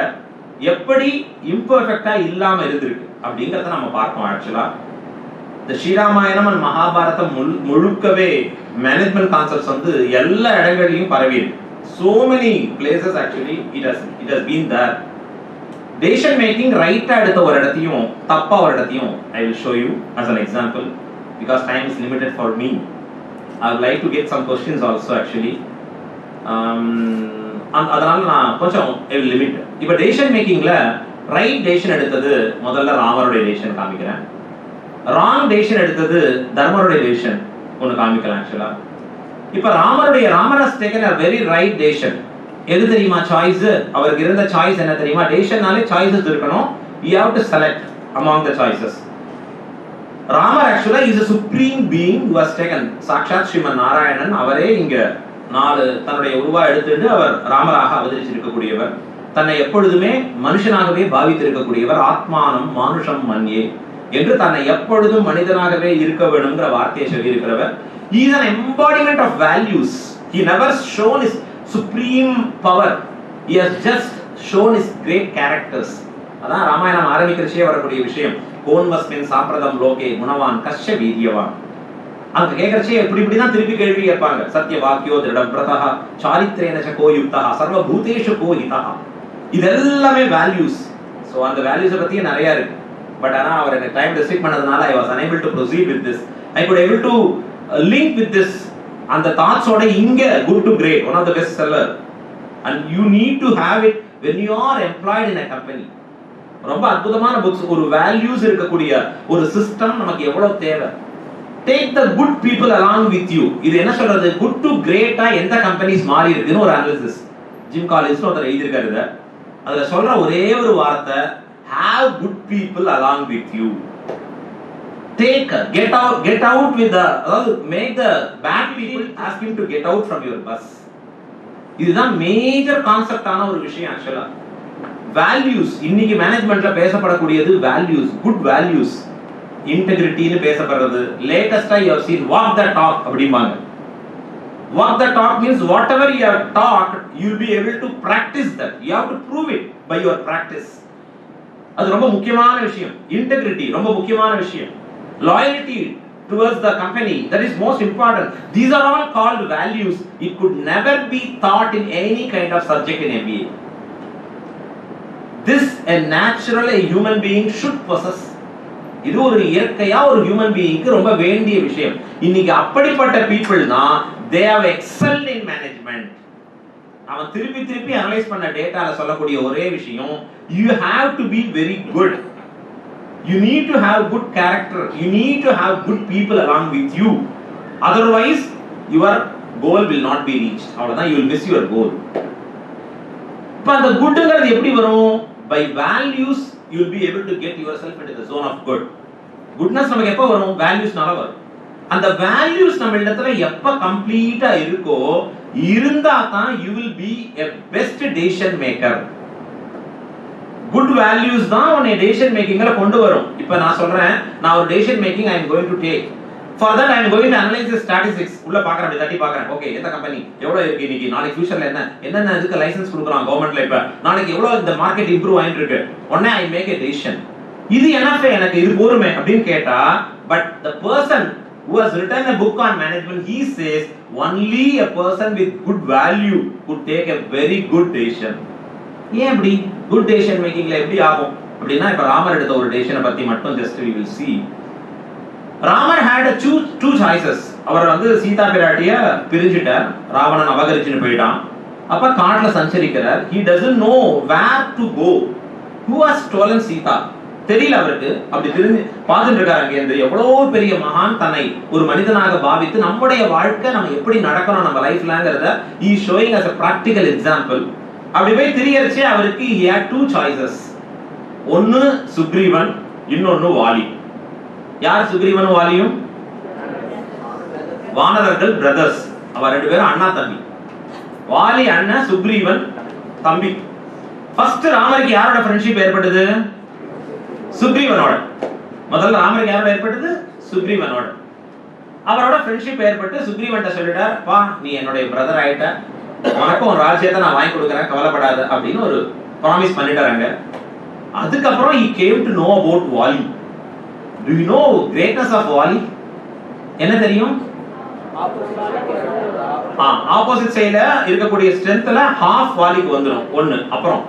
எப்படி இம்பெர்ஃபெக்ட்டா இல்லாம இருந்திருக்கு அப்படிங்கறத நம்ம பார்ப்போம். ஆக்சுவலா இந்த ஸ்ரீராமாயணம் and மகாபாரதம் முழுக்கவே மேனேஜ்மெண்ட் கான்செப்ட்ஸ் வந்து எல்லா இடங்களிலும் பரவி இருக்கு. So many places actually it has been there. Decision making ரைட்டா எடுத்த ஒரு இடத்தையும் தப்பா ஒரு இடத்தையும் I will show you as an example because time is limited for me. I would like to get some questions also actually. அதனால நான் கொஞ்சம் I will limit. இப்போ decision makingல ரைட் டெசிஷன் எடுத்தது முதல்ல ராமருடைய டெசிஷன் காமிக்கிறேன். ராங் டெசிஷன் எடுத்தது தர்மருடைய decision ஒன்னு காமிக்கலாம். ஆக்சுவலா இப்ப Ramar has taken a very right decision. எது தெரியுமா சாய்ஸ்? அவருக்கு இருந்த சாய்ஸ் என்ன தெரியுமா? டெசிஷன்னாலே சாய்ஸஸ் இருக்கணும். you have to select among the choices. Ramar ஆக்சுவலா is a supreme being who has taken சாக்ஷாத் ஸ்ரீமன் நாராயணன் அவரே இங்க தன்னுடைய உருவா எடுத்துட்டு அவர் ராமராக அவதரிச்சிருக்கக்கூடியவர். தன்னை எப்பொழுதுமே மனுஷனாகவே பாவித்திருக்கக்கூடியவர். ஆத்மானம் மானுஷம் மன்யே என்று தன்னை எப்பொழுதும் மனிதனாகவே இருக்க வேண்டும்ங்கற வார்த்தையை சொல்லி இருக்கிறவர். He is an embodiment of values. He never shown his supreme power. He has just shown his great characters. அதான் ராமாயணம் ஆரம்பிக்கிறச்சே வரக்கூடிய விஷயம். கோன்வஸ்மின் சாப்ரதம் லோகே குணவான் கஷ்ய வீரியவான். அங்க கேக்குறச்சே இப்படி தான் திருப்பி கேள்வி கேட்பாங்க. சத்ய வாக்கியோ திருடப்ரதஹ சாரித்ரேன ச கோயுக்தஹ சர்வ பூதேஷு கோஹிதஹ. இதெல்லாமே வேல்யூஸ். சோ அந்த வேல்யூஸ் பத்தி நிறைய இருக்கு. But ana அவர் எனக்கு டைம் ரெஸ்ட்ரிக்ட் பண்ணதுனால I was unable to proceed with this. I could able to link with this and the thoughts oda inga good to great, one of the best seller, and you need to have it when you are employed in a company. ரொம்ப அற்புதமான books. ஒரு values இருக்கக்கூடிய ஒரு system நமக்கு எவ்வளவு தேவை. Take the good people along with you. இது என்ன சொல்றது? good to great-ஆ எந்த கம்பெனிஸ் மாறி இருக்குன்னு ஒரு அனாலிசிஸ் ஜிம் காலின்ஸ்ல ஒருத்தர் எழுதியிருக்காரு. இத அதுல சொல்ற ஒரே ஒரு வார்த்தை have good people along with you. Get out with the, make the bad people ask him to get out from your bus. இதுதான் மேஜர் கான்செப்ட் ஆன ஒரு விஷயம். ஆக்சுவலா வேல்யூஸ் இன்னைக்கு மேனேஜ்மெண்ட்ல பேசப்படக்கூடியது வேல்யூஸ், குட் வேல்யூஸ், இன்டெகிரிட்டின்னு பேசப்படுறது. லேட்டஸ்டா you have seen walk the talk அப்படிம்பாங்க. Walk the talk means whatever you have talked you will be able to practice that. You have to prove it by your practice. அது ரொம்ப முக்கியமான விஷயம். Integrity ரொம்ப முக்கியமான விஷயம். Loyalty towards the company, that is most important. These are all called values. It could never be taught in any kind of subject in MBA. This a natural a human being should possess. இது ஒரு இயற்கையா ஒரு human பீயிங்க்கு ரொம்ப வேண்டிய விஷயம். இன்னைக்கு அப்படிப்பட்ட பீப்பிள்னா they have excelled in management. அவன் திருப்பி அனலைஸ் பண்ண டேட்டால சொல்லக்கூடிய ஒரே விஷயம், you have to be very good. You need to have good character. You need to have good people along with you. Otherwise, your goal will not be reached. அவ்வளவுதான், you will miss your goal. இப்ப அந்த குட்ங்கிறது எப்படி வரும்? by values you will be able to get yourself into the zone of good. Goodness நமக்கு எப்ப வரும்? வேல்யூஸ்னால வரும். அந்த வேல்யூஸ் நம்ம இடத்துல எப்ப கம்ப்ளீட்டா இருக்கோ இருந்தா தான் you will be a best decision maker. Good values தான் உன்னை decision makingல கொண்டு வரும். இப்போ நான் சொல்றேன், நான் ஒரு decision making I am going to take. For that I am going to analyze the statistics. உள்ள பார்க்கறேன், அப்படி தட்டி பார்க்கறேன். ஓகே, எந்த கம்பெனி எவ்வளவு இருக்கு இன்னைக்கு, நாளைக்கு ஃபியூச்சர்ல என்னென்ன இதுக்கு லைசென்ஸ் கொடுக்குறாங்க கவர்மெண்ட்ல, இப்ப நாளைக்கு எவ்வளவு இந்த மார்க்கெட் இம்ப்ரூவ் ஆயிட்டு இருக்கு. உடனே I make a decision. இது எனக்கு இது போருமே அப்படின்னு கேட்டா, but the person who has written a book on management, he says only a person with good value could take a very good decision. ஏன் அப்படி good decision makingல எப்படி ஆகும் அப்படினா, இப்ப ராமர் எடுத்த ஒரு decision பத்தி மட்டும் just we will see. Ramar had a two choices. அவர் வந்து சீதா பிராட்டிய பிரிஞ்சிட்டார், ராவணன் அபகரிச்சுன்னு போயிட்டான். அப்ப காட்டுல சஞ்சரிக்கிறார். he doesn't know where to go. who has stolen Sita தெரியல அவருக்கு. அப்படி தெரிஞ்சு பார்த்துட்டு இருக்காரு. அங்க எவ்வளவு பெரிய மகான் தன்னை ஒரு மனிதனாக பாவித்து நம்முடைய வாழ்க்கை நம்ம எப்படி நடக்கணும் நம்ம லைஃப்லங்கறத he is showing as a practical example. அப்படி போய் திரியறச்சே அவருக்கு he had two choices. ஒன்னு சுக்ரீவன், இன்னொன்னு வாலி. யார் சுக்ரீவனும் வாலியும்? வானரர்கள் பிரதர்ஸ். அவ ரெண்டு பேரும் அண்ணா தம்பி. வாலி அண்ணன், சுக்ரீவன் தம்பி. ஃபர்ஸ்ட் ராமருக்கு யாரோட ஃப்ரெண்ட்ஷிப் ஏற்பட்டது? சுக்ரீவனோட. முதல்ல ராமருக்கு யாரோட ஏற்பட்டது? சுக்ரீவனோட. அவரோட ஃப்ரெண்ட்ஷிப் ஏற்பட்டு சுக்ரீவன்ட்ட சொல்லிட்டார், "பா, நீ என்னோட பிரதர் ஆயிட்ட, உனக்கு ஒரு ராஜ்யத்தை நான் வாங்கி கொடுக்கறேன், கவலைப்படாத" அப்படின்னு ஒரு ப்ராமிஸ் பண்ணிட்டாங்க. அதுக்கப்புறம் he came to know about Wali. Do you know greatness of Wali? என்ன தெரியும்? ஆப்போசிட் சைடுல இருக்கக்கூடிய ஸ்ட்ரெngthல ஹாஃப் வாலிக்கு வந்துரும் ஒன்னு. அப்புறம்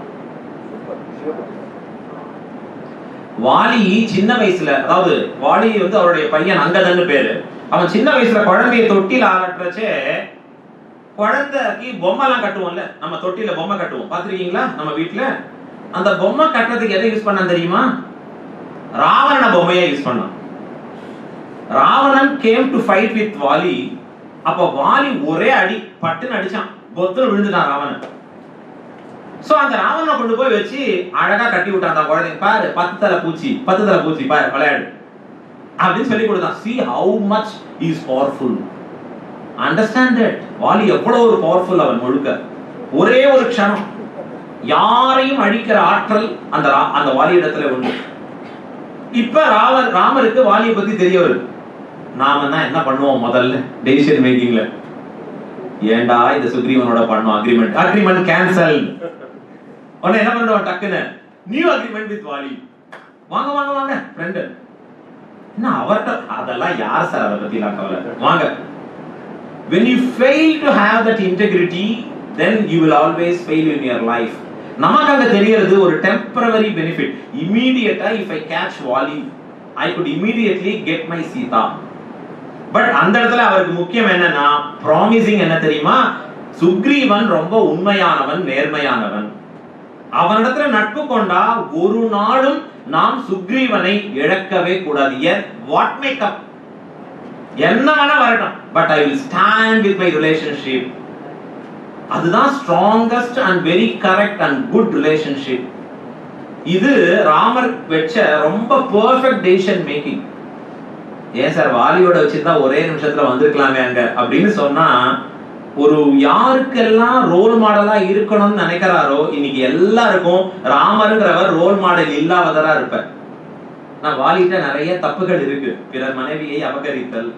வாலி சின்ன வயசுல, அதாவது வாலி வந்து அவருடைய பையன் அங்கதன்னு பேரு. அவன் சின்ன வயசுல குழந்தையை தொட்டில ஆளற்றச்சே, குழந்தைக்கு பொம்மைலாம் கட்டுவோம்ல, நம்ம தொட்டில பொம்மை கட்டுவோம், பாத்திருக்கீங்களா நம்ம வீட்டுல? அந்த பொம்மை கட்டுறதுக்கு எதை யூஸ் பண்ண தெரியுமா? ராவணன பொம்மையை யூஸ் பண்ணான். Ravanan came to fight with Vaali. அப்ப வாலி ஒரே அடி பட்டுன்னு அடிச்சான், பொத்துன்னு விழுந்துட்டான் ராவணன். சோ அந்த ராவணனை கொண்டு போய் வச்சு அழகா கட்டி விட்டான் அந்த குழந்தைங்க. பாரு, 10 தலை பூச்சி பாரு, விளையாடு அப்படின்னு சொல்லி கொடுத்தான். see how much he is powerful. understand that Vaali எவ்வளவு ஒரு பவர்ஃபுல். அவன் முழுக்க ஒரே ஒரு க்ஷணம் யாரையும் அழிக்கிற ஆற்றல் அந்த வாலி இடத்துல உண்டு. இப்ப ராமருக்கு வாலியை பத்தி தெரிய வருது. நாம தான் என்ன பண்ணுவோம் முதல்ல டெசிஷன் மேக்கிங்ல? ஏண்டா இந்த சுக்ரீவனோட பண்ணோம் அக்ரிமெண்ட் கேன்சல். உடனே என்ன பண்ணுவோம்? டக்குன்னு நியூ அக்ரிமெண்ட் வித் வாலி. வாங்க வாங்க வாங்க ஃப்ரெண்ட். என்ன அவர்ட்ட அதெல்லாம் யார் சார், அதை பத்தி எல்லாம் கவலை, வாங்க. when you fail to have that integrity, then you will always fail in your life. நமக்கு அங்க தெரியறது ஒரு temporary benefit. immediately if I catch Wali, I could immediately get my Sita. but அந்த இடத்துல அவருக்கு முக்கியம் என்னன்னா, promising என்ன தெரியுமா? சுக்ரீவன் ரொம்ப உண்மையானவன், நேர்மையானவன். அவனிடத்துல நட்பு கொண்டா ஒரு நாளும் நாம் சுக்ரீவனை இழக்கவே கூடாது. what may come, என்ன வேணா வரட்டும், but I will stand with my relationship. அதுதான் strongest and very correct and good relationship. இது ராமர் வெச்ச ரொம்ப perfect decision making. ஏன் சார் வாலியோட வச்சிருந்தா ஒரே நிமிஷத்துல வந்திருக்கலாமே அங்க அப்படின்னு சொன்னா, ஒரு யாருக்கெல்லாம் ரோல் மாடலா இருக்கணும்னு நினைக்கிறாரோ இன்னைக்கு எல்லாருக்கும் ராமருங்கிறவர் ரோல் மாடல் இல்லாதவரா இருப்பார். நான் வாலிட்ட நிறைய தப்புகள் இருக்கு. பிறர் மனைவியை அபகரித்தல்.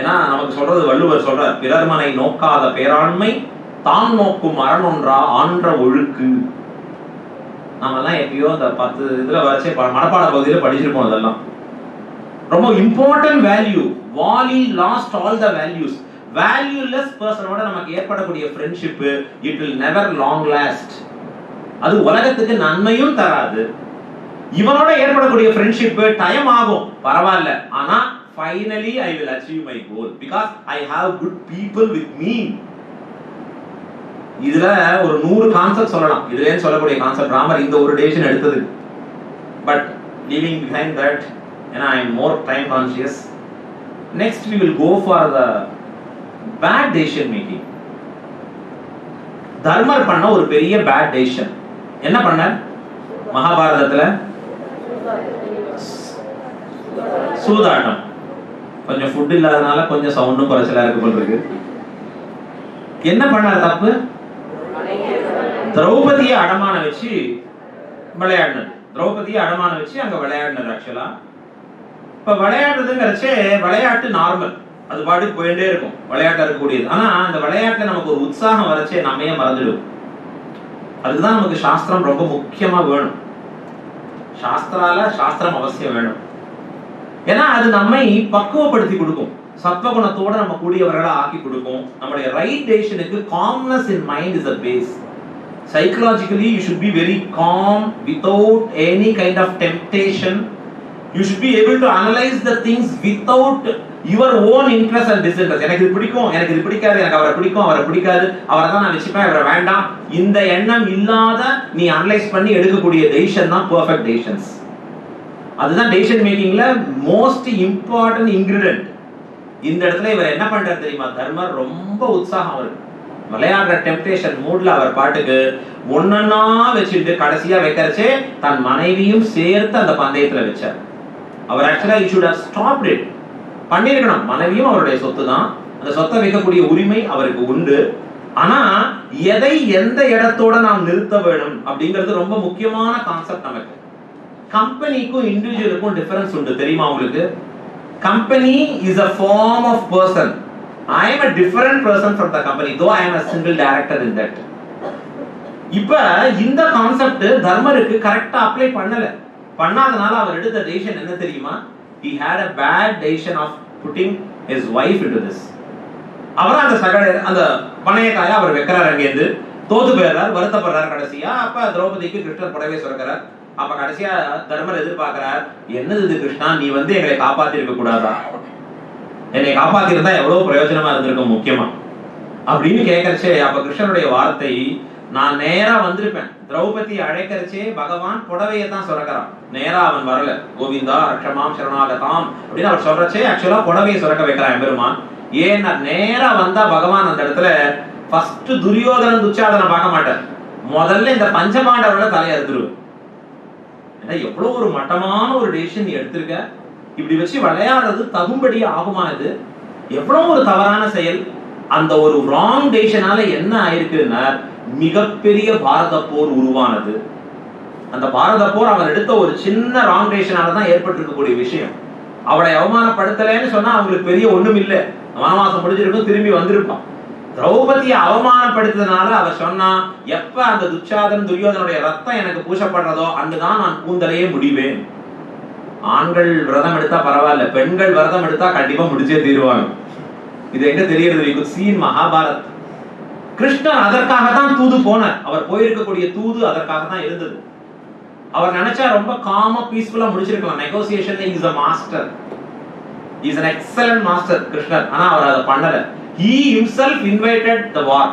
ஏன்னா நமக்கு சொல்றது, வள்ளுவர் சொல்றார், பிறர் மனை நோக்காத பேராண்மை தான் நோக்கும் அரணொன்றா ஆன்ற ஒழுக்கு. நாம எல்லாம் எப்பயோ அந்த 10 இதுல வரைச்சே மனப்பாட பகுதியில படிச்சிருப்போம். அதெல்லாம் ரொம்ப important value. Vali lost all the values. Valueless பர்சனோட நமக்கு ஏற்படக்கூடிய friendship it will never long last. அது உலகத்துக்கு நன்மையும் தராது. இவனோட ஏற்படக்கூடிய ஃப்ரெண்ட்ஷிப் டைம் ஆகும், பரவாயில்ல, ஆனா finally I will achieve my goal because I have good people with me. இதுல ஒரு 100 கான்செப்ட் சொல்லலாம். இதுல சொல்லக்கூடிய கான்செப்ட் ராமர் இந்த ஒரு டெசிஷன் எடுத்தது. but leaving behind that, and I am more time conscious. next we will go for the bad decision making. Dharmar பண்ண ஒரு பெரிய bad decision. என்ன பண்ணார் மகாபாரதத்துல? சூதாட்டம். கொஞ்சம் ஃபுட் இல்லாதனால கொஞ்சம் சவுண்டும் குறைச்சலா இருக்கு போல இருக்கு. என்ன பண்ணார் தப்பு? திரௌபதியை அடமான வச்சு விளையாடினது. திரௌபதியை அடமான வச்சு அங்க விளையாடினது. ஆக்சுவலா இப்ப விளையாடுறதுங்கிறச்சே விளையாட்டு நார்மல், அது பாட்டுக்கு போயிட்டே இருக்கும், விளையாட்டா இருக்கக்கூடியது. ஆனா அந்த விளையாட்டுல நமக்கு ஒரு உற்சாகம் வரச்சே நம்மையே மறந்துடும். அதுதான் நமக்கு சாஸ்திரம் ரொம்ப முக்கியமா வேணும். சாஸ்திரம் அவசியம் வேணும். ஏன்னா அது நம்மை பக்குவப்படுத்தி கொடுக்கும், சத்வகுணத்தோட நம்ம கூடியவர்களா ஆக்கி கொடுக்கும். நம்மளுடைய ரைட் டெசிஷனுக்கு calmness in mind is a base. Psychologically you should be very calm without any kind of temptation. You should be able to analyze the things without your own interest and disinterest. எனக்கு இது பிடிக்கும், எனக்கு இது பிடிக்காது, எனக்கு அவரை பிடிக்கும், அவரை பிடிக்காது, அவரை தான் நான் வச்சுப்பேன், அவரை வேண்டாம், இந்த எண்ணம் இல்லாத நீ அனலைஸ் பண்ணி எடுக்கக்கூடிய டெசிஷன் தான் பெர்ஃபெக்ட் டெசிஷன்ஸ். அதுதான் டெசிஷன் மேக்கிங்ல மோஸ்ட் இம்பார்ட்டன்ட் இன்கிரிடியன்ட். இந்த இடத்துல இவர் என்ன பண்றாரு தெரியுமா? தர்மர் ரொம்ப உற்சாகம், அவருக்கு விளையாடுற டெம்ப்டேஷன் மூட்ல அவர் பாட்டுக்கு ஒன்னொன்னா வச்சுட்டு கடைசியா வைக்கிறச்சே தன் மனைவியும் சேர்த்து அந்த பந்தயத்துல வச்சார். அவர் ஆக்சுவலா you should have stopped it. பண்ணிருக்கணும். மனைவியும் அவருடைய சொத்து தான், அந்த சொத்தை வைக்கக்கூடிய உரிமை அவருக்கு உண்டு. ஆனா எதை எந்த இடத்தோட நாம் நிறுத்த வேணும் அப்படிங்கிறது ரொம்ப முக்கியமான கான்செப்ட். நமக்கு கம்பெனிக்கும் இண்டிவிஜுவலுக்கும் டிஃபரன்ஸ் உண்டு, தெரியுமா உங்களுக்கு? Company is a form of person. I am a different person from the company, though I am a single director in that. இப்ப இந்த கான்செப்ட் தர்மருக்கு கரெக்ட்டா அப்ளை பண்ணாதனால அவர் எடுத்த டெசிஷன் என்ன தெரியுமா? He had a bad decision of putting his wife into this. அவர் அந்த பணையக்காய அவர் வைக்கிறார், அங்கேருந்து தோத்து போயிடுறார், வருத்தப்படுறார். கடைசியா அப்ப திரௌபதிக்கு கிருஷ்ணர் புடவை சுரக்கிறார். அப்ப கடைசியா தர்மர் எதிர்பார்க்கிறார், என்னது இது கிருஷ்ணா, நீ எங்களை காப்பாத்தி இருக்க கூடாதா? என்னை காப்பாத்தி இருந்தா எவ்வளவு பிரயோஜனமா இருந்திருக்கும் முக்கியமா அப்படின்னு கேட்கறச்சே, அப்ப கிருஷ்ணனுடைய வார்த்தை, நான் நேரா வந்திருப்பேன், திரௌபதி அழைக்கிறச்சே பகவான் புடவையை தான் சுரக்கிறான், நேரா அவன் வரல. கோவிந்தா ரக்ஷமாம் சரணாகதாம் அப்படின்னு அவர் சொல்றச்சே ஆக்சுவலா புடவையை சுரக்க வைக்கிறான் பெருமான். ஏன்னா நேரா வந்தா பகவான் அந்த இடத்துல ஃபர்ஸ்ட் துரியோதனன் துச்சாதனை பார்க்க மாட்டார், முதல்ல இந்த பஞ்சபாண்டவரோட தலையை அறுத்துருவார். எவ்வளவு ஒரு மட்டமான ஒரு டெசிஷன் நீ எடுத்திருக்க, இப்படி வச்சு விளையாடுறது தகும்படி ஆகுமா? இது எவ்வளவு ஒரு தவறான செயல். அந்த ஒரு ராங் டெசிஷனால என்ன ஆயிருக்குன்னா மிகப்பெரிய பாரத போர் உருவானது. அந்த பாரத போர் அவன் எடுத்த ஒரு சின்ன ராங் டெசிஷனால தான் ஏற்பட்டிருக்கக்கூடிய விஷயம். அவளை அவமானப்படுத்தலைன்னு சொன்னா அவங்களுக்கு பெரிய ஒண்ணும் இல்லை, வனவாசம் முடிஞ்சிருக்கும், திரும்பி வந்திருப்பான். திரௌபதியை அவமானப்படுத்ததுனால அவ சொன்னா, எப்ப அந்த துச்சாதன் துரியோதனுடைய ரத்தம் எனக்கு பூசப்படுறதோ அங்குதான் நான் கூந்தலையே முடிவேன். ஆண்கள் விரதம் எடுத்தா பரவாயில்ல, பெண்கள் விரதம் எடுத்தா கண்டிப்பா முடிச்சே தீருவாங்க. இது எங்க தெரியுது? மகாபாரத். கிருஷ்ணர் அதற்காக தான் தூது போனார். அவர் போயிருக்கக்கூடிய தூது அதற்காக தான் இருந்தது. அவர் நினைச்சா ரொம்ப காமா பீஸ்ஃபுல்லா முடிச்சிருக்கலாம். நெகோசியேஷன்ல is a master. He is an excellent master கிருஷ்ணர். ஆனா அவர் அதை பண்ணல. He himself invited the war.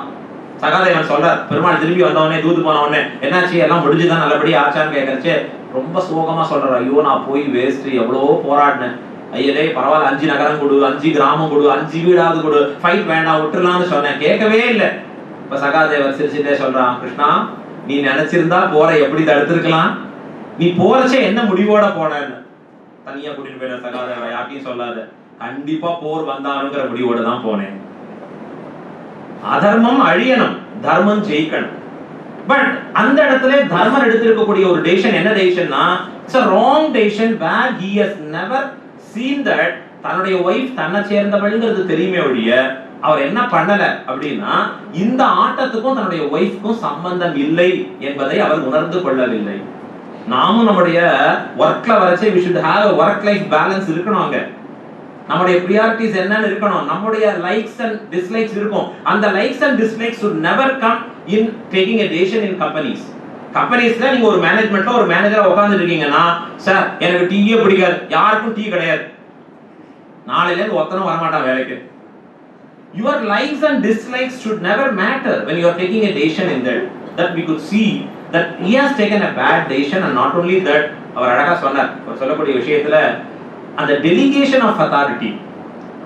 Sahadevan சொல்றார், பெருமாள் திரும்பி வந்தவனே தூது போனவனே என்னாச்சு, எல்லாம் முடிஞ்சுதான் நல்லபடியா ஆச்சான்னு கேட்கறச்சே ரொம்ப சோகமா சொல்றாரு, ஐயோ நான் போய் வேஸ்ட், எவ்வளவோ போராடினேன், ஐயரே பரவாயில்ல 5 நகரம் கொடு, 5 கிராமம் கொடு, 5 வீடாவது கொடு, ஃபைட் வேண்டாம் விட்டுறலாம்னு சொன்னேன், கேட்கவே இல்லை. இப்ப சகாதேவர் சிரிச்சுட்டே சொல்றான், கிருஷ்ணா நீ நினைச்சிருந்தா போற எப்படி தடுத்திருக்கலாம், நீ போறச்சே என்ன முடிவோட போனேன்னு. தனியா கூட்டிட்டு போயிட சகாதேவா, யார்ட்டையும் சொல்லாத, கண்டிப்பா போர் வந்தானுங்கிற முடிவோட தான் போனேன். அதர்மம் அழியணும், தர்மம் ஜெயிக்கணும். பட் அந்த இடத்துல தர்மர் எடுத்திருக்கக்கூடிய ஒரு டெசிஷன் என்ன டெசிஷன்னா, it's a wrong decision where he has never seen that தன்னுடைய வைஃப் தன்னை சேர்ந்தவள்ங்கிறது தெரியுமே ஒழிய அவர் என்ன பண்ணல அப்படின்னா இந்த ஆட்டத்துக்கும் தன்னுடைய வைஃப்க்கும் சம்பந்தம் இல்லை என்பதை அவர் உணர்ந்து கொள்ளவில்லை. நாமும் நம்முடைய ஒர்க்ல வரச்சே we should have a work life balance இருக்கணும். அங்க நம்முடைய பிரியாரிட்டிஸ் என்னன்னு இருக்கணும், நம்முடைய லைக்ஸ் அண்ட் டிஸ்லைக்ஸ் இருக்கும். அந்த likes and dislikes should never come in taking a decision in companies. கம்பெனிஸ்ல நீங்க ஒரு மேனேஜ்மென்ட்ல ஒரு மேனேஜரா உட்கார்ந்து இருக்கீங்கன்னா, சார் எனக்கு டீயே பிடிக்காது, யாருக்கும் டீ கிடையாது, நாளையில இருந்து ஒருத்தனும் வர மாட்டான் வேலைக்கு. Your likes and dislikes should never matter when you are taking a decision in that we could see that he has taken a bad decision. And not only that, அவர் அழகா சொன்னார், அவர் சொல்லக்கூடிய விஷயத்துல அந்த delegation of authority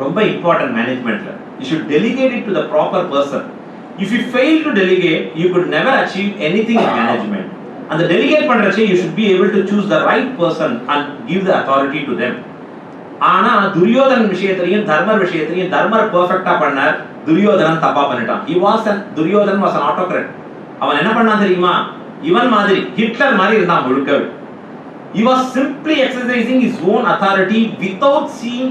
ரொம்ப important managementல. You should delegate it to the proper person. If you fail to delegate, you could never achieve anything in management. அந்த delicate பண்றச்சே you should be able to choose the right person and give the authority to them. ஆனா துரியோதனன் விஷயத்திலையும் தர்மர் விஷயத்திலையும் தர்மர் பெர்ஃபெக்ட்டா பண்ணார், துரியோதனன் தப்பா பண்ணிட்டான். Duryodhanan was an autocrat. அவன் என்ன பண்ணான் தெரியுமா? இவன் மாதிரி ஹிட்லர் மாதிரி இருந்தான் முழுக்க. He was simply exercising his own authority without seeing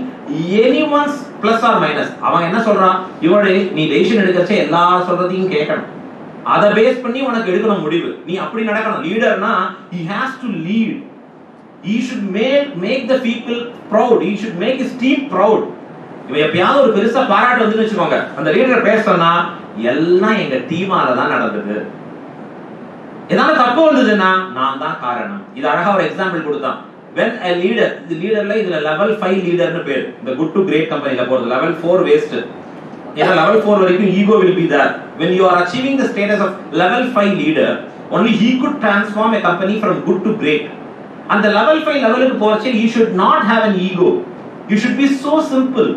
anyone's plus or minus. அவன் என்ன சொல்றான்? இவனே நீ டெசிஷன் எடுக்கறச்ச எல்லா சொல்றதையும் கேட்கணும். அத பேஸ் பண்ணி உனக்கு எடுக்கணும் முடிவு. நீ அப்படி நடக்கணும். லீடர்னா he has to lead. He should make the people proud. He should make his team proud. இவன் எப்பயாவது ஒரு பெருசா பாராட்டு வந்து வெச்சுக்கோங்க. அந்த லீடர் பேசறனா எல்லாம் எங்க டீமால தான் நடந்துது. ஏதாவது தப்பு வந்ததுன்னா நான் தான் காரணம். இது அழகா ஒரு எக்ஸாம்பிள் கொடுத்தான். when a leader, the leaderல இதுல level 5 leaderனு பேர். இந்த good to great companyல போறது level 4 waste. ஏன்னா level 4 வரைக்கும் ego will be there. when you are achieving the status of level 5 leader, only he could transform a company from good to great. அந்த level 5 லெவலுக்கு போறச்சே he should not have an ego. You should be so simple.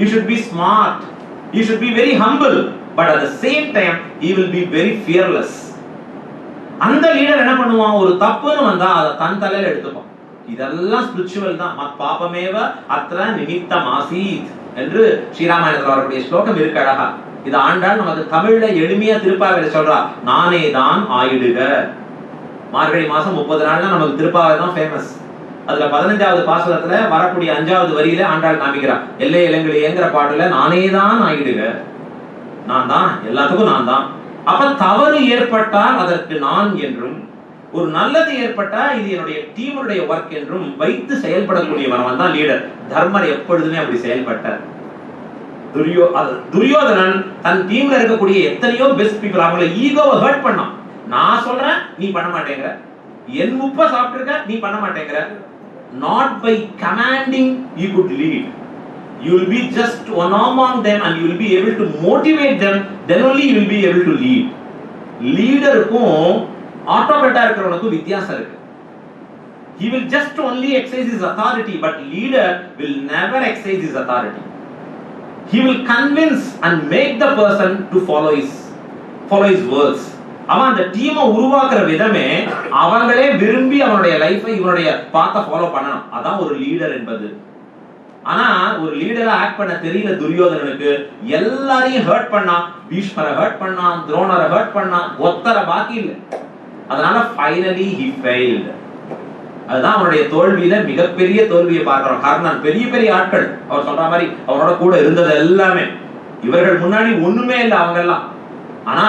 You should be smart. You should be very humble. But at the same time, he will be very fearless. அந்த leader என்ன பண்ணுவான்? ஒரு தப்புன்னு வந்தா அதை தன் தலையில எடுத்துப்பான். இதெல்லாம் spiritual தான். மத் பாபமேவ அத்ர நிமித்தம் ஆசீத் என்று ஸ்ரீராமாயணத்துல வரக்கூடிய ஸ்லோகம் இருக்கு அழகா. இது ஆண்டாள் நமக்கு தமிழ்ல எளிமையா திருப்பாவையில சொல்றா. நானே தான் ஆயிடுக. மார்கழி மாசம் 30 நாள்ல நமக்கு திருப்பாவை தான் ஃபேமஸ். அதுல 15வது பாசுரத்துல வரக்கூடிய 5வது வரியில ஆண்டாள் காமிக்கிறா. எல்லை இளங்கிலேங்கிற பாட்டுல நானே தான் ஆயிடுக. நான் தான், எல்லாத்துக்கும் நான் தான். அப்ப தவறு ஏற்பட்டால் அதற்கு நான் என்றும், ஒரு நல்லது ஏற்பட்டா இது என்னுடைய டீமுடைய ஒர்க் என்றும் வைத்து செயல்படக்கூடியவன் தான் லீடர். தர்மர் எப்பொழுதுமே அப்படி செயல்பட்டார். துரியோதனன் தன் டீம்ல இருக்கக்கூடிய எத்தனையோ பெஸ்ட் பீப்புள் அவங்கள ஈகோவை ஹர்ட் பண்ணான். நான் சொல்றேன் நீ பண்ண மாட்டேங்கிற, என் உப்ப சாப்பிட்டுருக்க நீ பண்ண மாட்டேங்கிற. not by commanding you could lead. You will be just one among them and you will be able to motivate them, then only you will be able to lead. லீடருக்கும் ஆட்டோமேட்டா இருக்கிறவனுக்கும் வித்தியாசம் இருக்கு. He will just only exercise his authority, but leader will never exercise his authority. He will convince and make the person to follow his words. அவன் அந்த டீமை உருவாக்குற விதமே அவங்களே விரும்பி அவனுடைய லைஃபை இவனுடைய பாத்தை ஃபாலோ பண்ணணும். அதான் ஒரு லீடர் என்பது. ஆனா ஒரு லீடரா ஆக்ட் பண்ண தெரியல துரியோதனனுக்கு. எல்லாரையும் ஹர்ட் பண்ணா, பீஷ்மரை ஹர்ட் பண்ணா, துரோணரை ஹர்ட் பண்ணா, ஒத்தர பாக்கி இல்ல. அதனால ஃபைனலி he failed. அதுதான் அவனுடைய தோல்வியில மிகப்பெரிய தோல்வியை பார்க்கிறோம். காரணம் பெரிய பெரிய ஆட்கள் அவர் சொல்ற மாதிரி அவரோட கூட இருந்தது எல்லாமே இவர்கள் முன்னாடி ஒண்ணுமே இல்லை அவங்க எல்லாம். ஆனா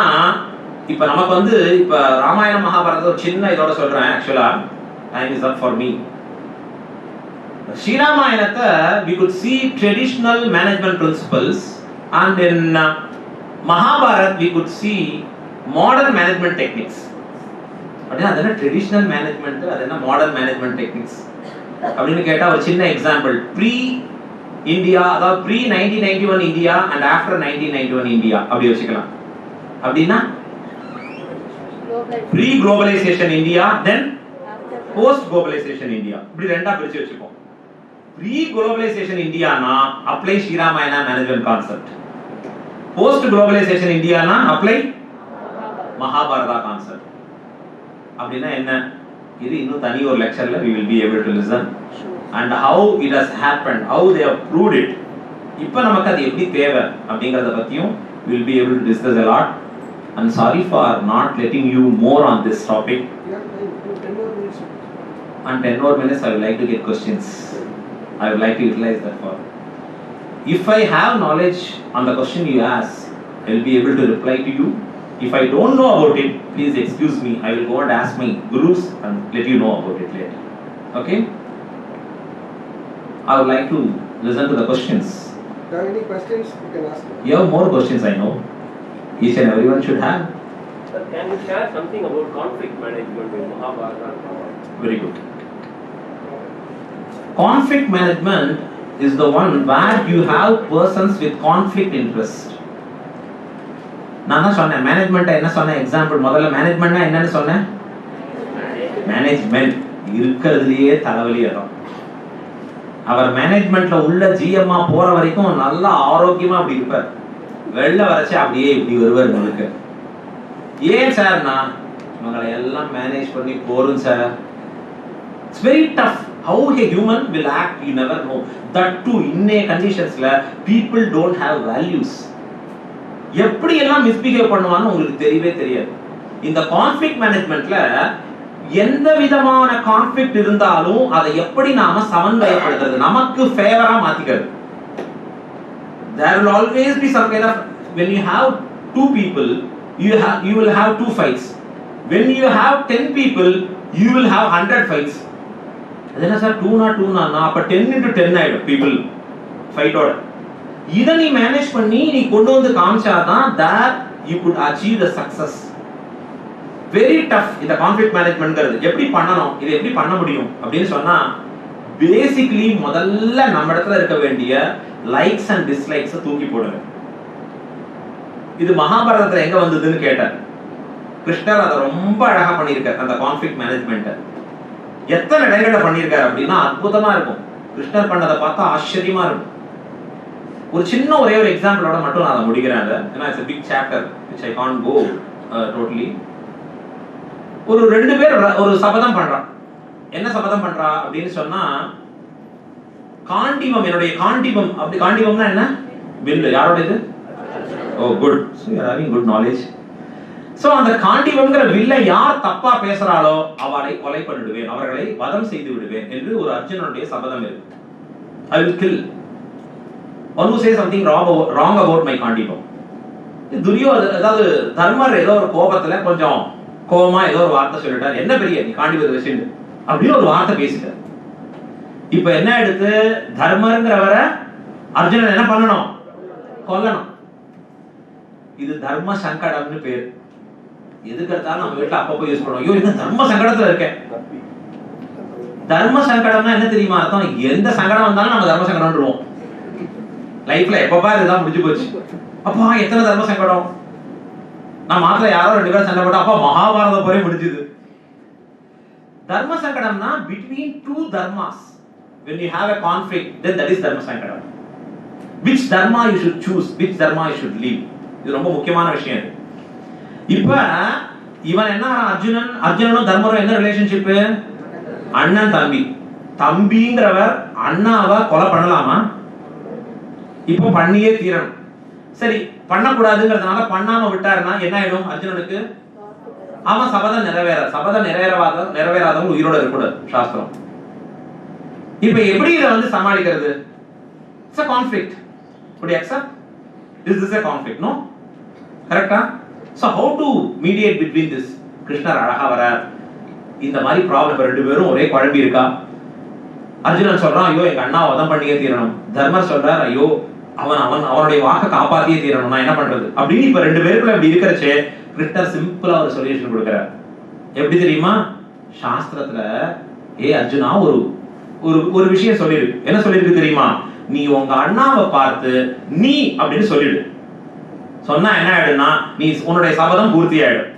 இப்ப நமக்கு இப்ப ராமாயண மகாபாரத ஒரு சின்ன இதோட சொல்றேன். Actually time is up for me. ஸ்ரீராமாயணத்தை we could see traditional management principles and in Mahabharat we could see modern management techniques. அப்படினா அதென்ன ட்ரெடிஷனல் மேனேஜ்மென்ட், அதென்ன மாடர்ன் மேனேஜ்மென்ட் டெக்னிக்ஸ் அப்படின்னு கேட்டா ஒரு சின்ன எக்ஸாம்பிள். ப்ரீ இந்தியா, அதாவது pre 1991 India and after 1991 India அப்படி வச்சுக்கலாம். அப்படின்னா pre globalization India, then post globalization India, இப்படி ரெண்டா பிரிச்சு வச்சுப்போம். ப்ரீ குளோபலைசேஷன் இந்தியானா apply Sriramayana management concept. Post globalization இந்தியானா அப்ளை மகாபாரதா கான்செப்ட். அப்படின்னா என்ன? இது இன்னும் தனி ஒரு லெக்சர்ல we will be able to listen and how it has happened, how they have proved it. இப்போ நமக்கு அது எப்படி தேவை அப்படிங்கறத பத்தியும் we will be able to discuss a lot. I'm sorry for not letting you more on this topic. And 10 more minutes I would like to get questions. I would like to utilize that for. If I have knowledge on the question you ask, I will be able to reply to you. If I don't know about it, please excuse me. I will go and ask my gurus and let you know about it later. Okay? I would like to listen to the questions. If you have any questions, you can ask. You have more questions, I know. Each and everyone should have. Sir, can you share something about conflict management in Mahabharata? Very good. Conflict management is the one where you have persons with conflict interest. நான் தான் சொன்னேன் management என்ன சொன்னேன் example. முதல்ல மேனேஜ்மெண்ட்னா என்னன்னு சொன்னேன்? Management இருக்கிறதுலயே தலைவலி இடம். அவர் மேனேஜ்மெண்ட்ல உள்ள ஜிஎம்மா போற வரைக்கும் நல்லா ஆரோக்கியமா அப்படி இருப்பார். வெளில வரைச்சு அப்படியே இப்படி வருவார் உங்களுக்கு. ஏன் சார்னா இவங்களை எல்லாம் மேனேஜ் பண்ணி போறோம் sir. It's very tough. How a human will act, you never know. That too, in a conditions-ல people don't have values. எப்படி எல்லாம் மிஸ்பிஹேவ் பண்ணுவான்னு உங்களுக்கு தெரியவே தெரியாது. இந்த கான்ஃப்ளிக்ட் மேனேஜ்மெண்ட்ல எந்த விதமான கான்ஃப்ளிக்ட் இருந்தாலும் அதை எப்படி நாம சமன்வயப்படுத்துறது, நமக்கு ஃபேவரா மாத்திக்கிறது. There will always be some kind of, when you have two people, you will have two fights. When you have 10 people, you will have 100 fights. அதென்ன சார் 2 னா அப்ப 10 into 10 ஆயிடும் people ஃபைட்டோட. இத நீ மேனேஜ் பண்ணி நீ கொண்டு வந்து காமிச்சாதான் that you could achieve the success. Very tough இந்த கான்ஃப்ளிக்ட் மேனேஜ்மென்ட்ங்கிறது. எப்படி பண்ணணும், இது எப்படி பண்ண முடியும் அப்படின்னு சொன்னா, பேசிக்கலி முதல்ல நம்ம இடத்துல இருக்க வேண்டிய லைக்ஸ் அண்ட் டிஸ்லைக்ஸ் தூக்கி போடுங்க. இது மகாபாரதத்துல எங்க வந்ததுன்னு கேட்டார். கிருஷ்ணர் அதை ரொம்ப அழகா பண்ணியிருக்கார். அந்த கான்ஃப்ளிக்ட் மேனேஜ்மெண்ட் எத்தனை இடங்கள்ல பண்ணியிருக்காரு அப்படின்னா அற்புதமா இருக்கும். கிருஷ்ணர் பண்ணதை பார்த்தா ஆச்சரியமா இருக்கும். ஒரு சின்ன ஒரே ஒரு எக்ஸாம்பிளோட மட்டும் நான் அதை முடிக்கிறேன். ஏன்னா it's a big chapter which I can't go totally. ஒரு 2 பேர் ஒரு சபதம் பண்றான். என்ன சபதம் பண்றா அப்படின்னு சொன்னா, காண்டிபம், என்னுடைய காண்டிபம். அப்படி காண்டிபம்னா என்ன? வில். யாரோட இது? Oh good, so you are having good knowledge. So அந்த காண்டிபம்ங்கற வில்ல யார் தப்பா பேசுறாளோ அவளை கொலை பண்ணிடுவேன், அவர்களை வதம் செய்து விடுவேன் என்று ஒரு அர்ஜுனனுடைய சபதம் இருக்கு. I will kill one who says something wrong about my காண்டிபம். Duryodhana, அதாவது தர்மர் ஏதோ ஒரு கோபத்துல கொஞ்சம் கோபமா ஏதோ ஒரு வார்த்தை சொல்லிட்டார். என்ன பெரிய நீ காண்டிபத்தை வச்சுட்டு அப்படின்னு ஒரு வார்த்தை பேசிட்டார். இப்ப என்ன எடுத்து தர்மருங்கிறவரை அர்ஜுனன் என்ன பண்ணணும்? கொல்லணும். இது தர்ம சங்கடம்னு பேர். எதுக்கெடுத்தாலும் நம்ம வீட்டுல அப்பப்போ யூஸ் பண்ணுவோம். ஐயோ இந்த தர்ம சங்கடத்துல இருக்கேன். தர்ம சங்கடம்னா என்ன தெரியுமா அர்த்தம்? எந்த சங்கடம் வந்தாலும் நம்ம தர்ம சங்கடம்ன்றோம். லைஃப்ல எப்பப்பா இதுதான் முடிஞ்சு போச்சு. அப்பா எத்தனை தர்ம சங்கடம். நான் மாத்திர யாரோ 2 பேரும் சண்டை போட்டா அப்பா மகாபாரத போரே முடிஞ்சது. தர்ம சங்கடம்னா between two dharmas. When you have a conflict, then that is dharma sankadam. Which dharma you should choose, which dharma you should leave. இது ரொம்ப முக்கியமான விஷயம். இப்ப இவன் என்ன, அர்ஜுனனும் தர்மரும் என்ன ரிலேஷன்ஷிப்? அண்ணன் தம்பி. தம்பிங்கிறவர் அண்ணாவை கொலை பண்ணலாமா? இப்போ பண்ணியே தீரணும். சரி, பண்ணக்கூடாதுங்கிறதுனால பண்ணாம விட்டாருன்னா என்ன ஆயிடும் அர்ஜுனனுக்கு? அவன் சபதம் நிறைவேறாதவங்க உயிரோட இருக்கக்கூடாது சாஸ்திரம். இப்ப எப்படி இதை வந்து சமாளிக்கிறது? It's a conflict. Could you accept? Is this a conflict? No? Correctா? So how to mediate between this? கிருஷ்ணர் அழகா வரார். இந்த மாதிரி ப்ராப்ளம் 2 பேரும் ஒரே குழம்பி இருக்கா. அர்ஜுனன் சொல்றான் ஐயோ எங்க அண்ணா வதம் பண்ணியே தீரணும். தர்மர் சொல்றார் ஐயோ அவனுடைய வாக்கை காப்பாத்தியே தீரணும், நான் என்ன பண்றது அப்படின்னு. இப்ப 2 பேருக்குள்ள இப்படி இருக்கிறச்சே கிருஷ்ணர் சிம்பிளா ஒரு சொல்யூஷன் கொடுக்கிறார். எப்படி தெரியுமா? சாஸ்திரத்துல அர்ஜுனா ஒரு விஷயம் சொல்லிருக்கு. என்ன சொல்லிருக்கு தெரியுமா? நீ உங்க அண்ணாவை பார்த்து நீ அப்படின்னு சொல்லிடு. சொன்னா என்ன ஆயிடுனா நீ உன்னுடைய சபதம் பூர்த்தி ஆயிடும்.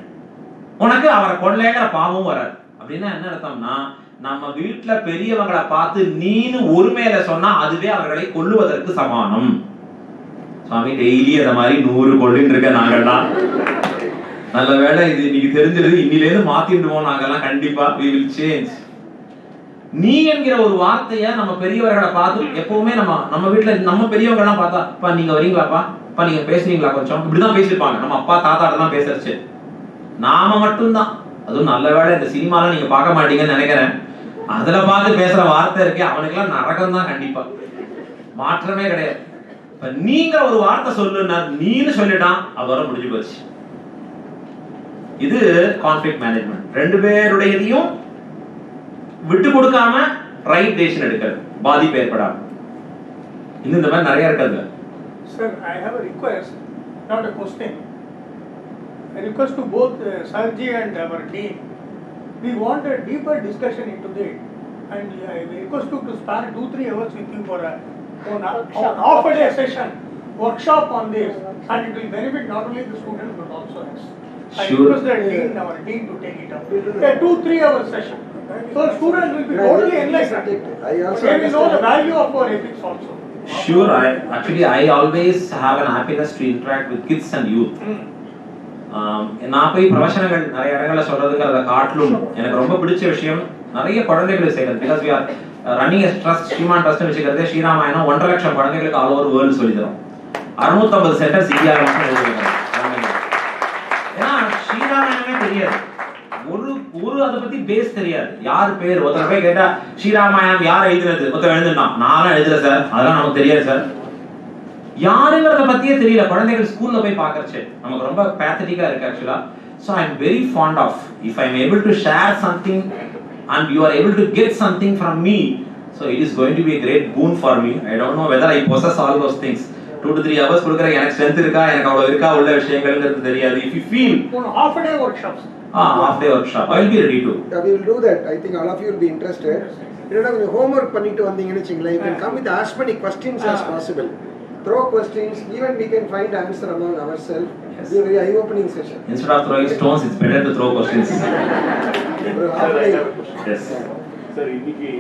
உனக்கு அவரை கொள்ளைங்கிற பாவமும் வராது. அப்படின்னா என்ன அர்த்தம்னா, நம்ம வீட்டுல பெரியவங்களை பார்த்து நீன்னு ஒரு மேல சொன்னா அதுவே அவர்களை கொல்லுவதற்கு சமானம். சுவாமி டெய்லி அத மாதிரி 100 கொள்ளின்னு இருக்க நாங்கெல்லாம். நல்ல வேளை இது இன்னைக்கு தெரிஞ்சிருது. இன்னிலேருந்து மாத்திடுவோம் நாங்கெல்லாம். கண்டிப்பா we will change. நீ என்கிற ஒரு வார்த்தைய நம்ம பெரியவர்களை பார்த்து எப்பவுமே நம்ம வீட்டுல நம்ம பெரியவங்க எல்லாம் பார்த்தா அப்பா நீங்க வரீங்களாப்பா, அப்பா நீங்க பேசுறீங்களா கொஞ்சம், இப்படிதான் பேசிருப்பாங்க. நம்ம அப்பா தாத்தாட்டெல்லாம் பேசுறச்சு. நாம மட்டும்தான், அதுவும் நல்ல வேளை இந்த சினிமாலாம் நீங்க பார்க்க மாட்டீங்கன்னு நினைக்கிறேன், அதுல பார்த்து பேசுற வார்த்தை இருக்கே அவனுக்கெல்லாம் நரகம் தான். கண்டிப்பா மாற்றமே கிடையாது. இப்ப நீங்க ஒரு வார்த்தை சொல்லுன்னா நீன்னு சொல்லிட்டான், அதோட முடிஞ்சு போச்சு. இது கான்ஃப்ளிக்ட் மேனேஜ்மெண்ட். 2 பேருடையதையும் விட்டு கொடுக்காம ரைட் டெசிஷன் எடுக்கிறது, பாதிப்பு ஏற்படாம. இந்த மாதிரி நிறைய இருக்காது. Sir, I have a request, not a question. A request to both Sarji and our dean. We want a deeper discussion into it, and I request you to spare 2-3 hours with you for an half-a-day session workshop on this, and it will benefit not only the students but also us. I request our dean to take it up. A 2-3 hour session. So students will be totally enlightened. They will know the value of our ethics also. Sure, I always have an happiness to interact with kids and youth. நான் போய் பிரவச்சனங்கள் நிறைய இடங்கள்ல சொல்றதுங்கிறத காட்டிலும் எனக்கு ரொம்ப பிடிச்ச விஷயம் நிறைய குழந்தைகளை சேர்க்கறது. Because we are running a trust, Sriman trust வச்சுக்கிறது. ஸ்ரீராமாயணம் 1.5 லட்சம் குழந்தைகளுக்கு ஆல் ஓவர் வேர்ல்டு சொல்லி தரோம். 650 சென்டர்ஸ் இந்தியாவில் மட்டும் எழுதிருக்காங்க. ஏன்னா ஸ்ரீராமாயணமே தெரியாது, ஒரு அதை பத்தி பேஸ் தெரியாது. யார் பேர் ஒருத்தர் போய் கேட்டா ஸ்ரீராமாயணம் யார் எழுதுறது, ஒருத்தர் எழுதுனான், நானும் எழுதுறேன் சார், அதெல்லாம் நமக்கு தெரியாது சார். யாருங்கிறத பத்தியே தெரியல. குழந்தைகள் ஸ்கூல்ல போய் பார்க்கறச்சு நமக்கு ரொம்ப பேத்தட்டிக்கா இருக்கு ஆக்சுவலா. So I am very fond of, if I am able to share something and you are able to get something from me, so it is going to be a great boon for me. I don't know whether I possess all those things. 2 to 3 hours கொடுக்குற எனக்கு strength இருக்கா, எனக்கு அவ்வளவு இருக்கா உள்ள விஷயங்கள்ங்கிறது தெரியாது. If you feel half a day workshops. Half day workshop, I will be ready to. Yeah, we will do that. I think all of you will be interested. என்னடா கொஞ்சம் homework பண்ணிட்டு வந்தீங்கன்னு வெச்சீங்களா, you can come with as many questions as possible. Throw questions, even we can find answer among ourselves. Yes. It's a very eye-opening session. Instead of throwing stones, it's better to throw questions. Yes. Sir, இன்னைக்கு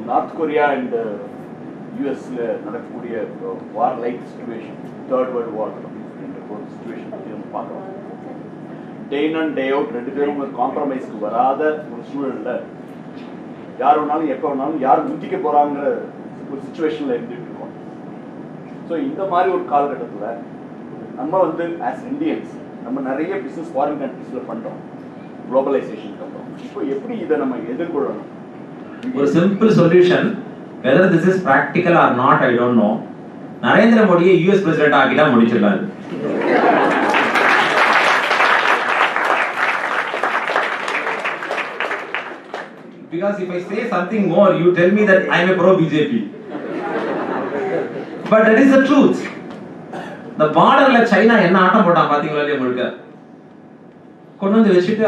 North Korea and யூஎஸ்ல நடக்கக்கூடிய war like situation, third world war அப்படின்ற ஒரு situation பற்றி நம்ம பார்க்குறோம். டே in and day out 2 பேரும் ஒரு காம்ப்ரமைஸ்க்கு வராத ஒரு சூழல்ல யார் வேணாலும் எப்போ வேணாலும் யார் முந்திக்க போறாங்கிற ஒரு சிச்சுவேஷன்ல இருந்துட்டு இருக்கோம். ஸோ இந்த மாதிரி ஒரு காலகட்டத்தில் நம்ம வந்து ஆஸ் இந்தியன்ஸ் நம்ம நிறைய பிஸ்னஸ் ஃபாரின் கண்ட்ரீஸில் பண்ணுறோம், குளோபலைசேஷன் பண்ணுறோம். இப்போ எப்படி இதை நம்ம எதிர்கொள்ளணும்? ஒரு simple solution, whether this is practical or not I don't know. Narendra மோடியை யூஎஸ் பிரசிடென்ட் ஆக்கிட்டா முடிச்சிடலாம். Because if I say something more, you tell me that I am a pro BJP. But that is the truth. The borderல China என்ன ஆட்டம் போட்டான் பாத்தீங்களா இல்லையா? முழுக்க கொண்டு வந்து வச்சுட்டு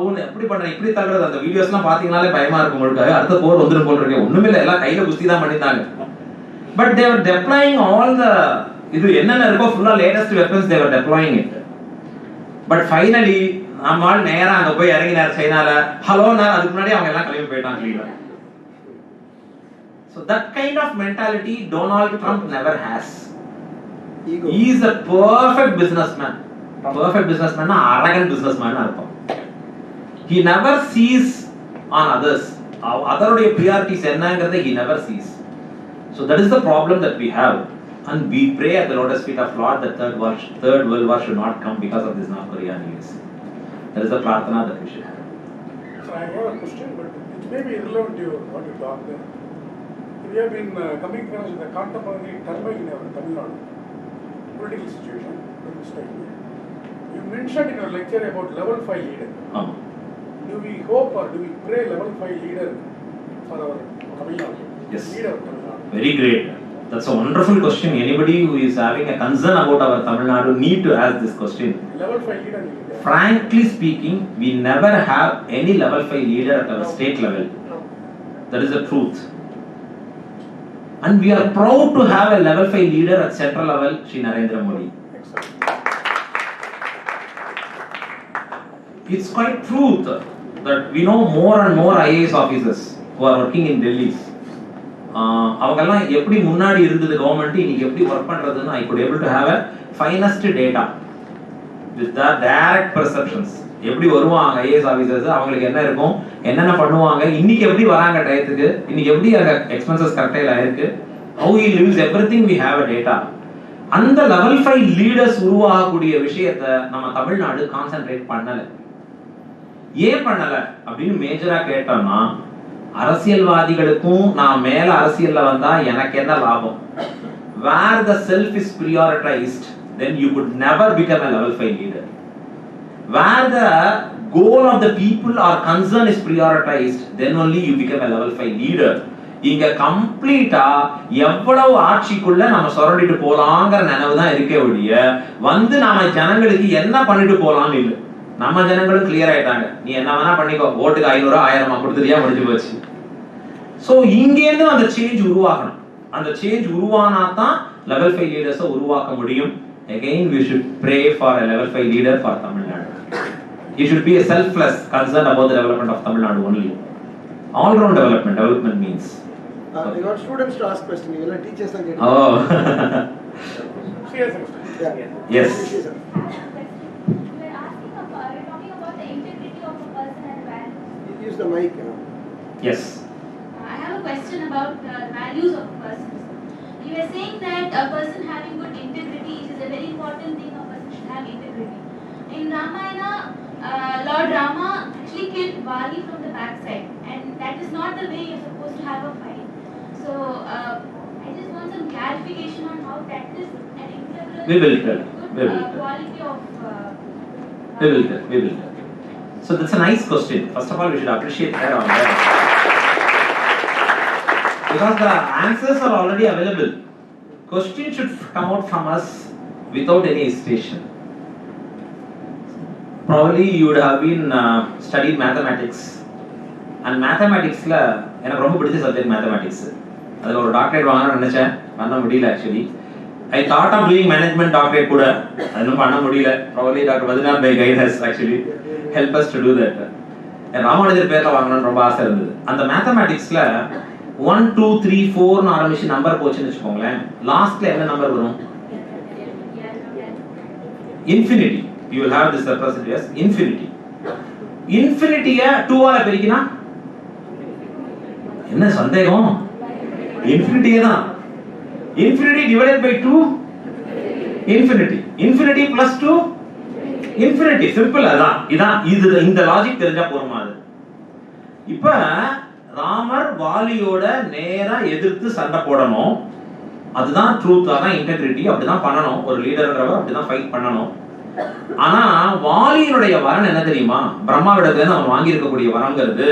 ஊன்னு எப்படி பண்ற இப்படி தள்ளுறது, அந்த வீடியோஸ்லாம் பாத்தீங்கனாலே பயமா இருக்கும். முழுக்க அடுத்த போர் வந்துடும் போல் இருக்கு. ஒண்ணுமே இல்லை, எல்லாம் கையில குஸ்தி தான் பண்ணிட்டாங்க. But they were deploying all the இது என்னென்ன இருக்கோ ஃபுல்லா latest weapons they were deploying it. But finally நம்மால் நேரா அங்க போய் இறங்கினார் சைனால. ஹலோ நான் அதுக்கு முன்னாடி அவங்க எல்லாம் கிளம்பி போயிட்டாங்க கிளீனா. So that kind of mentality Donald Trump never has. Ego. He is a perfect businessman. Perfect businessman na arrogant businessman artham. He never sees on others. Otherudaiya priorities ennaangradha he never sees. So that is the problem that we have, and we pray at the lotus feet of Lord that third world war should not come because of this North Korea news. That is the prarthana that we should have. So I have a question, but it may be irrelevant to what you talked there. We have been coming across the contemporary turmoil in our Tamil Nadu political situation in this time. You mentioned in your lecture about level 5 leader. Do we hope or do we pray level 5 leader for our Tamil Nadu? Yes. Leader of Tamil Nadu. Very great. That's a wonderful question. Anybody who is having a concern about our Tamil Nadu need to ask this question. Level 5 leader. Frankly speaking, we never have any level 5 leader at our state level. That is the truth. And we are proud to have a level 5 leader at central level, Shri Narendra Modi. It's quite truth that we know more and more IAS officers who are working in Delhi. அவங்கெல்லாம் எப்படி முன்னாடி இருந்தது government, இன்னைக்கு எப்படி work பண்றதுன்னு I could able to have a finest data with the direct perceptions. எப்படி வருவாங்க IAS officers, அவங்களுக்கு என்ன இருக்கும், என்னென்ன பண்ணுவாங்க, இன்னைக்கு எப்படி வராங்க டயத்துக்கு, இன்னைக்கு எப்படி அந்த எக்ஸ்பென்சஸ் கரெக்டாக இருக்கு, how he lives, everything we have a data. அந்த லெவல் 5 லீடர்ஸ் உருவாகக்கூடிய விஷயத்தை நம்ம தமிழ்நாடு கான்சென்ட்ரேட் பண்ணல. ஏன் பண்ணல அப்படின்னு மேஜரா கேட்டோம்னா, அரசியல்வாதிகளுக்கும் நான் மேல அரசியல்ல வந்தா எனக்கு என்ன லாபம், where the self is prioritized, then you could never become a level 5 leader. Where the goal of the people or concern is prioritized, then only you become a level 5 leader. இங்க கம்ப்ளீட்டா எவ்வளவு ஆட்சிக்குள்ள நம்ம சொரண்டிட்டு போலாங்கிற நினைவு தான் இருக்கே ஒழிய வந்து நாம ஜனங்களுக்கு என்ன பண்ணிட்டு போலாம்னு இல்லை. நம்ம ஜனங்களும் கிளியர் ஆயிட்டாங்க, நீ என்ன வேணா பண்ணிக்கோ, ஓட்டுக்கு 500 1000 கொடுத்துறியா முடிஞ்சு போச்சு. சோ இங்கேருந்து அந்த சேஞ்ச் உருவாகணும். அந்த சேஞ்ச் உருவானா தான் லெவல் 5 லீடர்ஸை உருவாக்க முடியும். Again, we should pray for a level 5 leader for Tamil Nadu. It should be a selfless concern about the development of Tamil Nadu only. All-round development. Development means. You want students to ask questions. You will teachers are getting. Oh. Serious question. Yeah. Yes. When use the mic. Yes. I have a question about values of persons. You were saying that a person having good integrity, it is a very important thing a person should have integrity. In Ramayana, Lord Rama actually killed Vali from the backside, and that is not the way you're supposed to have a fight. So I just want some clarification on how that is an integral We will tell. We will tell. quality of. We will tell. We will tell. So that's a nice question. First of all, we should appreciate her on that. Because the answers are already available. Question should come out from us without any hesitation. Probably you would have been studied mathematics. And mathematics la எனக்கு ரொம்ப பிடிச்ச subject mathematics. அதில் ஒரு doctorate வாங்கணும்னு நினைச்சேன், பண்ண முடியல actually. I thought of doing management doctorate கூட, அது இன்னும் பண்ண முடியல. Probably Dr. Badrinath by guide has actually help us to do that. Ramanujar பேர்ல வாங்கணும்னு ரொம்ப ஆசை இருந்தது. அந்த மேத்தமேட்டிக்ஸ்ல 1 2 3 4 ஆரம்பிச்சு நம்பர் போச்சுன்னு வச்சுக்கோங்களேன், லாஸ்ட்ல என்ன நம்பர் வரும்? Infinity. You will have this represented as infinity. இன்ஃபினிட்டிய 2 ஆல பெருக்கினா என்ன சந்தேகம்? இன்ஃபினிட்டியே தான். Infinity divided by 2, infinity. Infinity plus 2, infinity. Simple அதான். இது இந்த லாஜிக் தெரிஞ்சா போதுமா? அது இப்ப ராமர் வாலியோட நேரா எதிர்த்து சண்டை போடணும். அதுதான் ட்ரூத், அதான் இன்டெகிரிட்டி. அப்படிதான் பண்ணணும். ஒரு லீடர்ங்கிறவர் அப்படிதான் ஃபைட் பண்ணணும். ஆனா வாலியினுடைய வரன் என்ன தெரியுமா? பிரம்மாவிடத்துல இருந்து அவன் வாங்கி இருக்கக்கூடிய வரங்கிறது,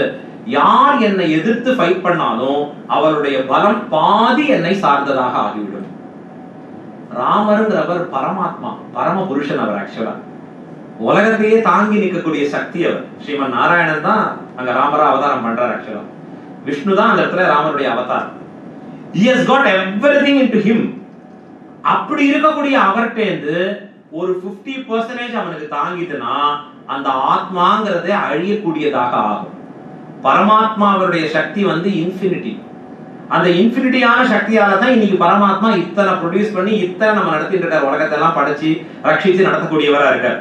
யார் என்னை எதிர்த்து ஃபைட் பண்ணாலும் அவருடைய பலம் பாதி என்னை சார்ந்ததாக ஆகிவிடும். ராமருங்கிறவர் பரமாத்மா, பரம புருஷன். அவர் ஆக்சுவலா உலகத்தையே தாங்கி நிற்கக்கூடிய சக்தி அவர். ஸ்ரீமன் நாராயணன் தான் அங்க ராமரா அவதாரம் பண்றார். ஆக்சுவலா விஷ்ணு தான் அந்த இடத்துல ராமருடைய Avatar. He has got everything into him. அப்படி இருக்கக்கூடிய அவர்கிட்ட ஒரு 50% அவனுக்கு தாங்கிட்டுனா அந்த ஆத்மாங்கிறதே அழியக்கூடியதாக ஆகும். பரமாத்மா அவருடைய சக்தி இன்ஃபினிட்டி. அந்த இன்ஃபினிட்டியான சக்தியால தான் இன்னைக்கு பரமாத்மா இத்தனை ப்ரொடியூஸ் பண்ணி இத்தனை நம்ம நடத்திட்டு இருக்கார். உலகத்தை எல்லாம் படைச்சு ரட்சிச்சு நடத்தக்கூடியவரா இருக்கார்.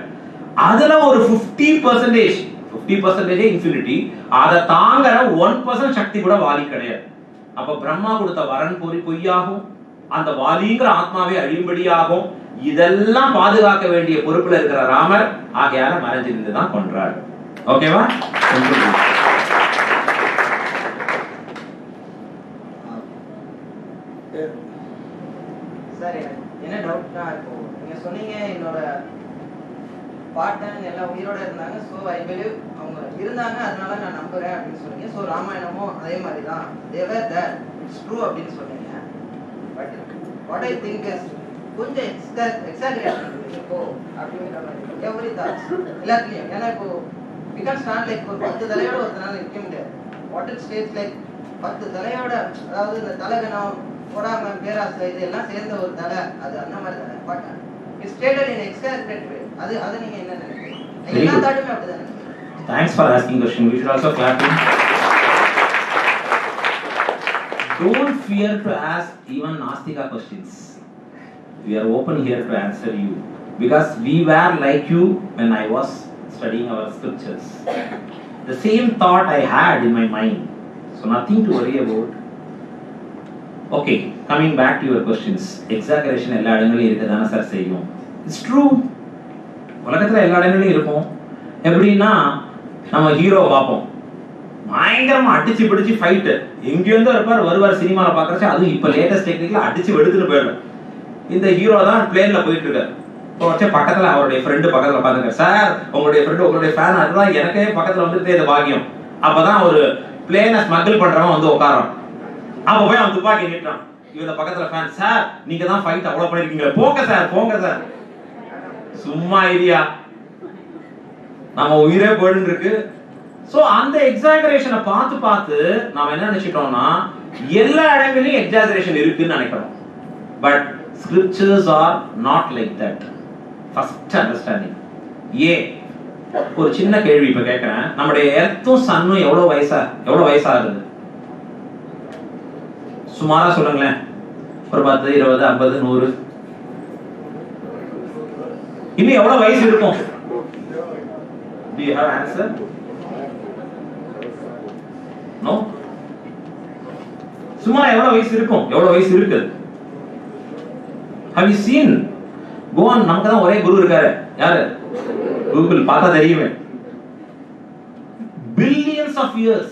அதுல ஒரு 50% இன்ஃபினிட்டி. அதை தாங்குற 1% சக்தி கூட வாலி கிடையாது. அப்ப பிரம்மா கொடுத்த வரன் பொய்யாகும், அந்த வாலிங்கிற ஆத்மாவே அழியும்படியாகும். இதெல்லாம் பாதுகாக்க வேண்டிய பொறுப்புல இருக்கிற ராமர் ஆகையால மறைஞ்சிருந்து தான் கொன்றார். ஓகேவா? சார், என்ன டவுட்னா, இப்போ நீங்க சொன்னீங்க என்னோட பாட்டன் எல்லாம் உயிரோட இருந்தாங்க, ஸோ ஐ பிலீவ் அவங்க இருந்தாங்க, அதனால நான் நம்புறேன் அப்படின்னு சொன்னீங்க. ஸோ ராமாயணமும் அதே மாதிரி தான், தேவர் தட் இட்ஸ் ட்ரூ அப்படின்னு சொன்னீங்க. But what I think is கொஞ்சம் எக்ஸாஜரேட் இப்போ அப்படிங்கிற மாதிரி எவ்ரி தாட்ஸ் எல்லாத்துலையும். ஏன்னா இப்போ வி கேன் ஸ்டாண்ட் லைக் ஒரு 10 தலையோட ஒருத்தனால நிற்க முடியாது. வாட் இட் ஸ்டேட்ஸ் லைக் 10 தலையோட, அதாவது இந்த தலைகணம் போடாம பேராசை இதெல்லாம் சேர்ந்த ஒரு தலை, அது அந்த மாதிரி தானே. But it stated in exaggerate way. அது நீங்க என்ன நினைக்கிறீங்க? எல்லா தாட்டுமே அப்படிதானே? Thanks for asking question. We should also clap him. Don't fear to ask even Nastika questions. We are open here to answer you because we were like you when I was studying our scriptures. The same thought I had in my mind, so nothing to worry about. Okay, coming back to your questions. Exaggeration எல்லா இடங்களிலும் இருக்கதான sir செய்யும். It's true. உலகத்துல எல்லா இடங்களிலும் இருக்கும். எப்படின்னா நம்ம hero பார்ப்போம், பயங்கரமா அடிச்சு பிடிச்சு ஃபைட், எங்கேருந்து இருப்பார் வருவார் சினிமாவில் பார்க்கறச்சு. அதுவும் இப்போ லேட்டஸ்ட் டெக்னிக்ல அடிச்சு எடுத்துட்டு போயிடும். இந்த ஹீரோ தான் பிளேன்ல போயிட்டு இருக்காரு. இப்போ பக்கத்துல அவருடைய ஃப்ரெண்டு பக்கத்துல பாருங்க, சார் உங்களுடைய ஃப்ரெண்டு உங்களுடைய ஃபேன், அதுதான் எனக்கே பக்கத்துல வந்துட்டு இந்த பாக்கியம். அப்பதான் ஒரு பிளேனை ஸ்மகிள் பண்றவன் உட்காரான். அப்ப போய் அவன் துப்பாக்கி நீட்டான். இவங்க பக்கத்துல ஃபேன், சார் நீங்க தான் ஃபைட் அவ்வளவு பண்ணிருக்கீங்க, போங்க சார் போங்க சார். சும்மா ஐடியா, நம்ம உயிரே போயிட்டு இருக்கு. சோ அந்த எக்ஸாகரேஷனை பார்த்து நாம என்ன நினைச்சிட்டோம்னா எல்லா இடங்களிலும் எக்ஸாகரேஷன் இருக்குன்னு நினைக்கிறோம். But scriptures are not like that. First understanding. ஒரு சின்ன கேள்வி இப்ப கேட்கிறேன். நம்முடைய எர்த்தும் சன்னும் எவ்வளவு வயசாகுது? சுமாரா சொல்லுங்களேன். ஒரு 10 20 50 100 இன்னும் எவ்வளவு வயசு இருக்கும்? Do you have answer? No. சும்மா எவ்வளவு வயசு இருக்கும், எவ்வளவு வயசு இருக்கு? Have you seen? Go on, நமக்கு தான் ஒரே குரு இருக்காரு, யாரு? கூகுள் பார்த்தா தெரியுமே. Billions of years,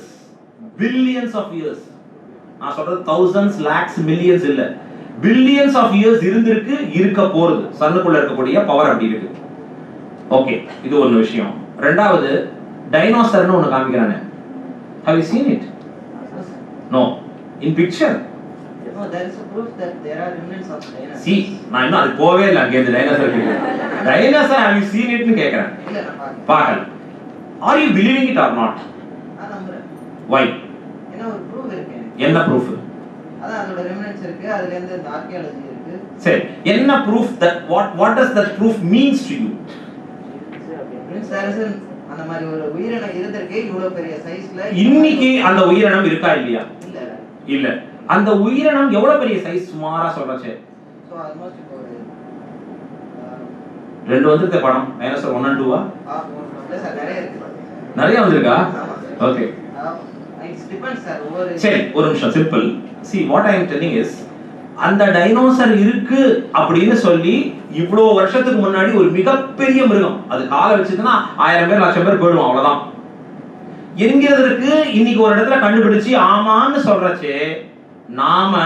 billions of years. நான் சொல்றது thousands, lakhs, millions இல்ல, billions of years இருந்திருக்கு, இருக்க போறது. சன்னுக்குள்ள இருக்கக்கூடிய பவர் அப்படி இருக்கு. ஓகே, இது ஒரு விஷயம். ரெண்டாவது, டைனோசர்னு ஒன்னு காமிக்கிறானே. Have you seen it? No. In picture? No, there is a proof that there are remnants of dinosaurs. See, நான் இன்னும் அது போவே இல்லை அங்கே இந்த டைனோசர் இருக்கு. Dinosaur have you seen it னு கேக்குறேன். இல்ல நான் பார்க்கல. Are you believing it or not? நான் நம்புறேன். Why? ஏன்னா ஒரு ப்ரூஃப் இருக்கு. என்ன proof? அதான் அதோட remnants இருக்கு, அதுல இருந்து இந்த ஆர்க்கியாலஜி இருக்கு. சரி, என்ன proof? That what does that proof means to you? Means there is அந்த மாதிரி ஒரு உயிரினம் இருந்திருக்கு, இவ்வளவு பெரிய சைஸ்ல. இன்னைக்கு அந்த உயிரினம் இருக்கா இல்லையா? இல்ல இல்ல. அந்த உயிரினம் எவ்வளவு பெரிய சைஸ் சுமாரா சொல்றச்சே? சோ ஆல்மோஸ்ட் இப்போ ஒரு ரெண்டு வந்திருக்க படம் டைனோசர் 1 and 2 நிறைய இருக்கு. நிறைய வந்திருக்கா? ஓகே. It's depends sir. ஒவ்வொரு சரி, ஒரு நிமிஷம் simple. See what I am telling is, அந்த டைனோசர் இருக்கு அப்படின்னு சொல்லி இவ்வளோ வருஷத்துக்கு முன்னாடி ஒரு மிகப்பெரிய மிருகம், அது காலை வச்சுதுன்னா 1000 பேர் 1,00,000 பேர் போயிடுவோம், அவ்வளவுதான் என்கிறதுக்கு இன்னைக்கு ஒரு இடத்துல கண்டுபிடிச்சு ஆமான்னு சொல்றச்சே, நாம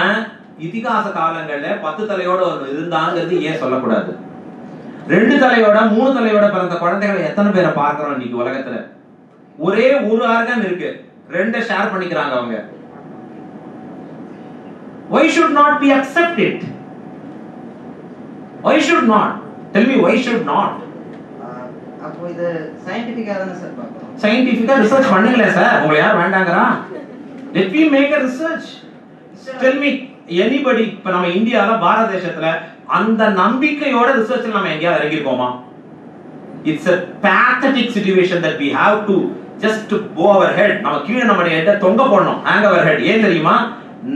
இதிகாச காலங்கள்ல 10 தலையோட ஒன்று இருந்தாங்கிறது ஏன் சொல்லக்கூடாது? 2 தலையோட 3 தலையோட பிறந்த குழந்தைகளை எத்தனை பேரை பார்க்கிறோம் இன்னைக்கு உலகத்துல? ஒரே ஒரு ஆர்கன் இருக்கு, 2 ஷேர் பண்ணிக்கிறாங்க அவங்க. Why should not we accept it? Why should not? Tell me, why should not? அப்போ இது சயின்டிஃபிக்கா தான சார் பார்க்கணும். சயின்டிஃபிக்கா ரிசர்ச் பண்ணுங்களே சார், உங்களை யார் வேண்டாங்கறா? Let me make a research. Tell me anybody, இப்ப நம்ம இந்தியால பாரத தேசத்துல அந்த நம்பிக்கையோட ரிசர்ச்ல நம்ம எங்கேயாவது இறங்கிருக்கோமா? It's a pathetic situation that we have to just to bow our head. நம்ம கீழ நம்மளுடைய ஹெட்ட தொங்க போடணும், hang our head. ஏன் தெரியுமா?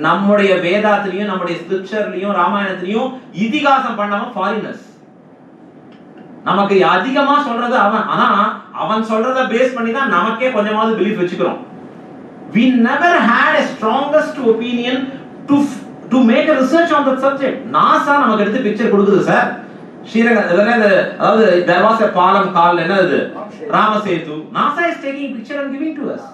நம்முடைய வேதாத்திலையும் நம்முடைய ஸ்கிரிப்சர்லயும் ராமாயணத்திலையும் இதிகாசம் பண்ணவன் ஃபாரினர்ஸ். நமக்கு அதிகமா சொல்றது அவன், ஆனா அவன் சொல்றத பேஸ் பண்ணி தான் நமக்கே கொஞ்சமாவது பிலீஃப் வச்சுக்கிறோம். We never had a strongest opinion to make a research on that subject. NASA நமக்கு எடுத்து பிக்சர் கொடுக்குது சார். ஸ்ரீரங்க அதாவது there was a பாலம் called என்னது Ram Setu. NASA is taking picture and giving to us.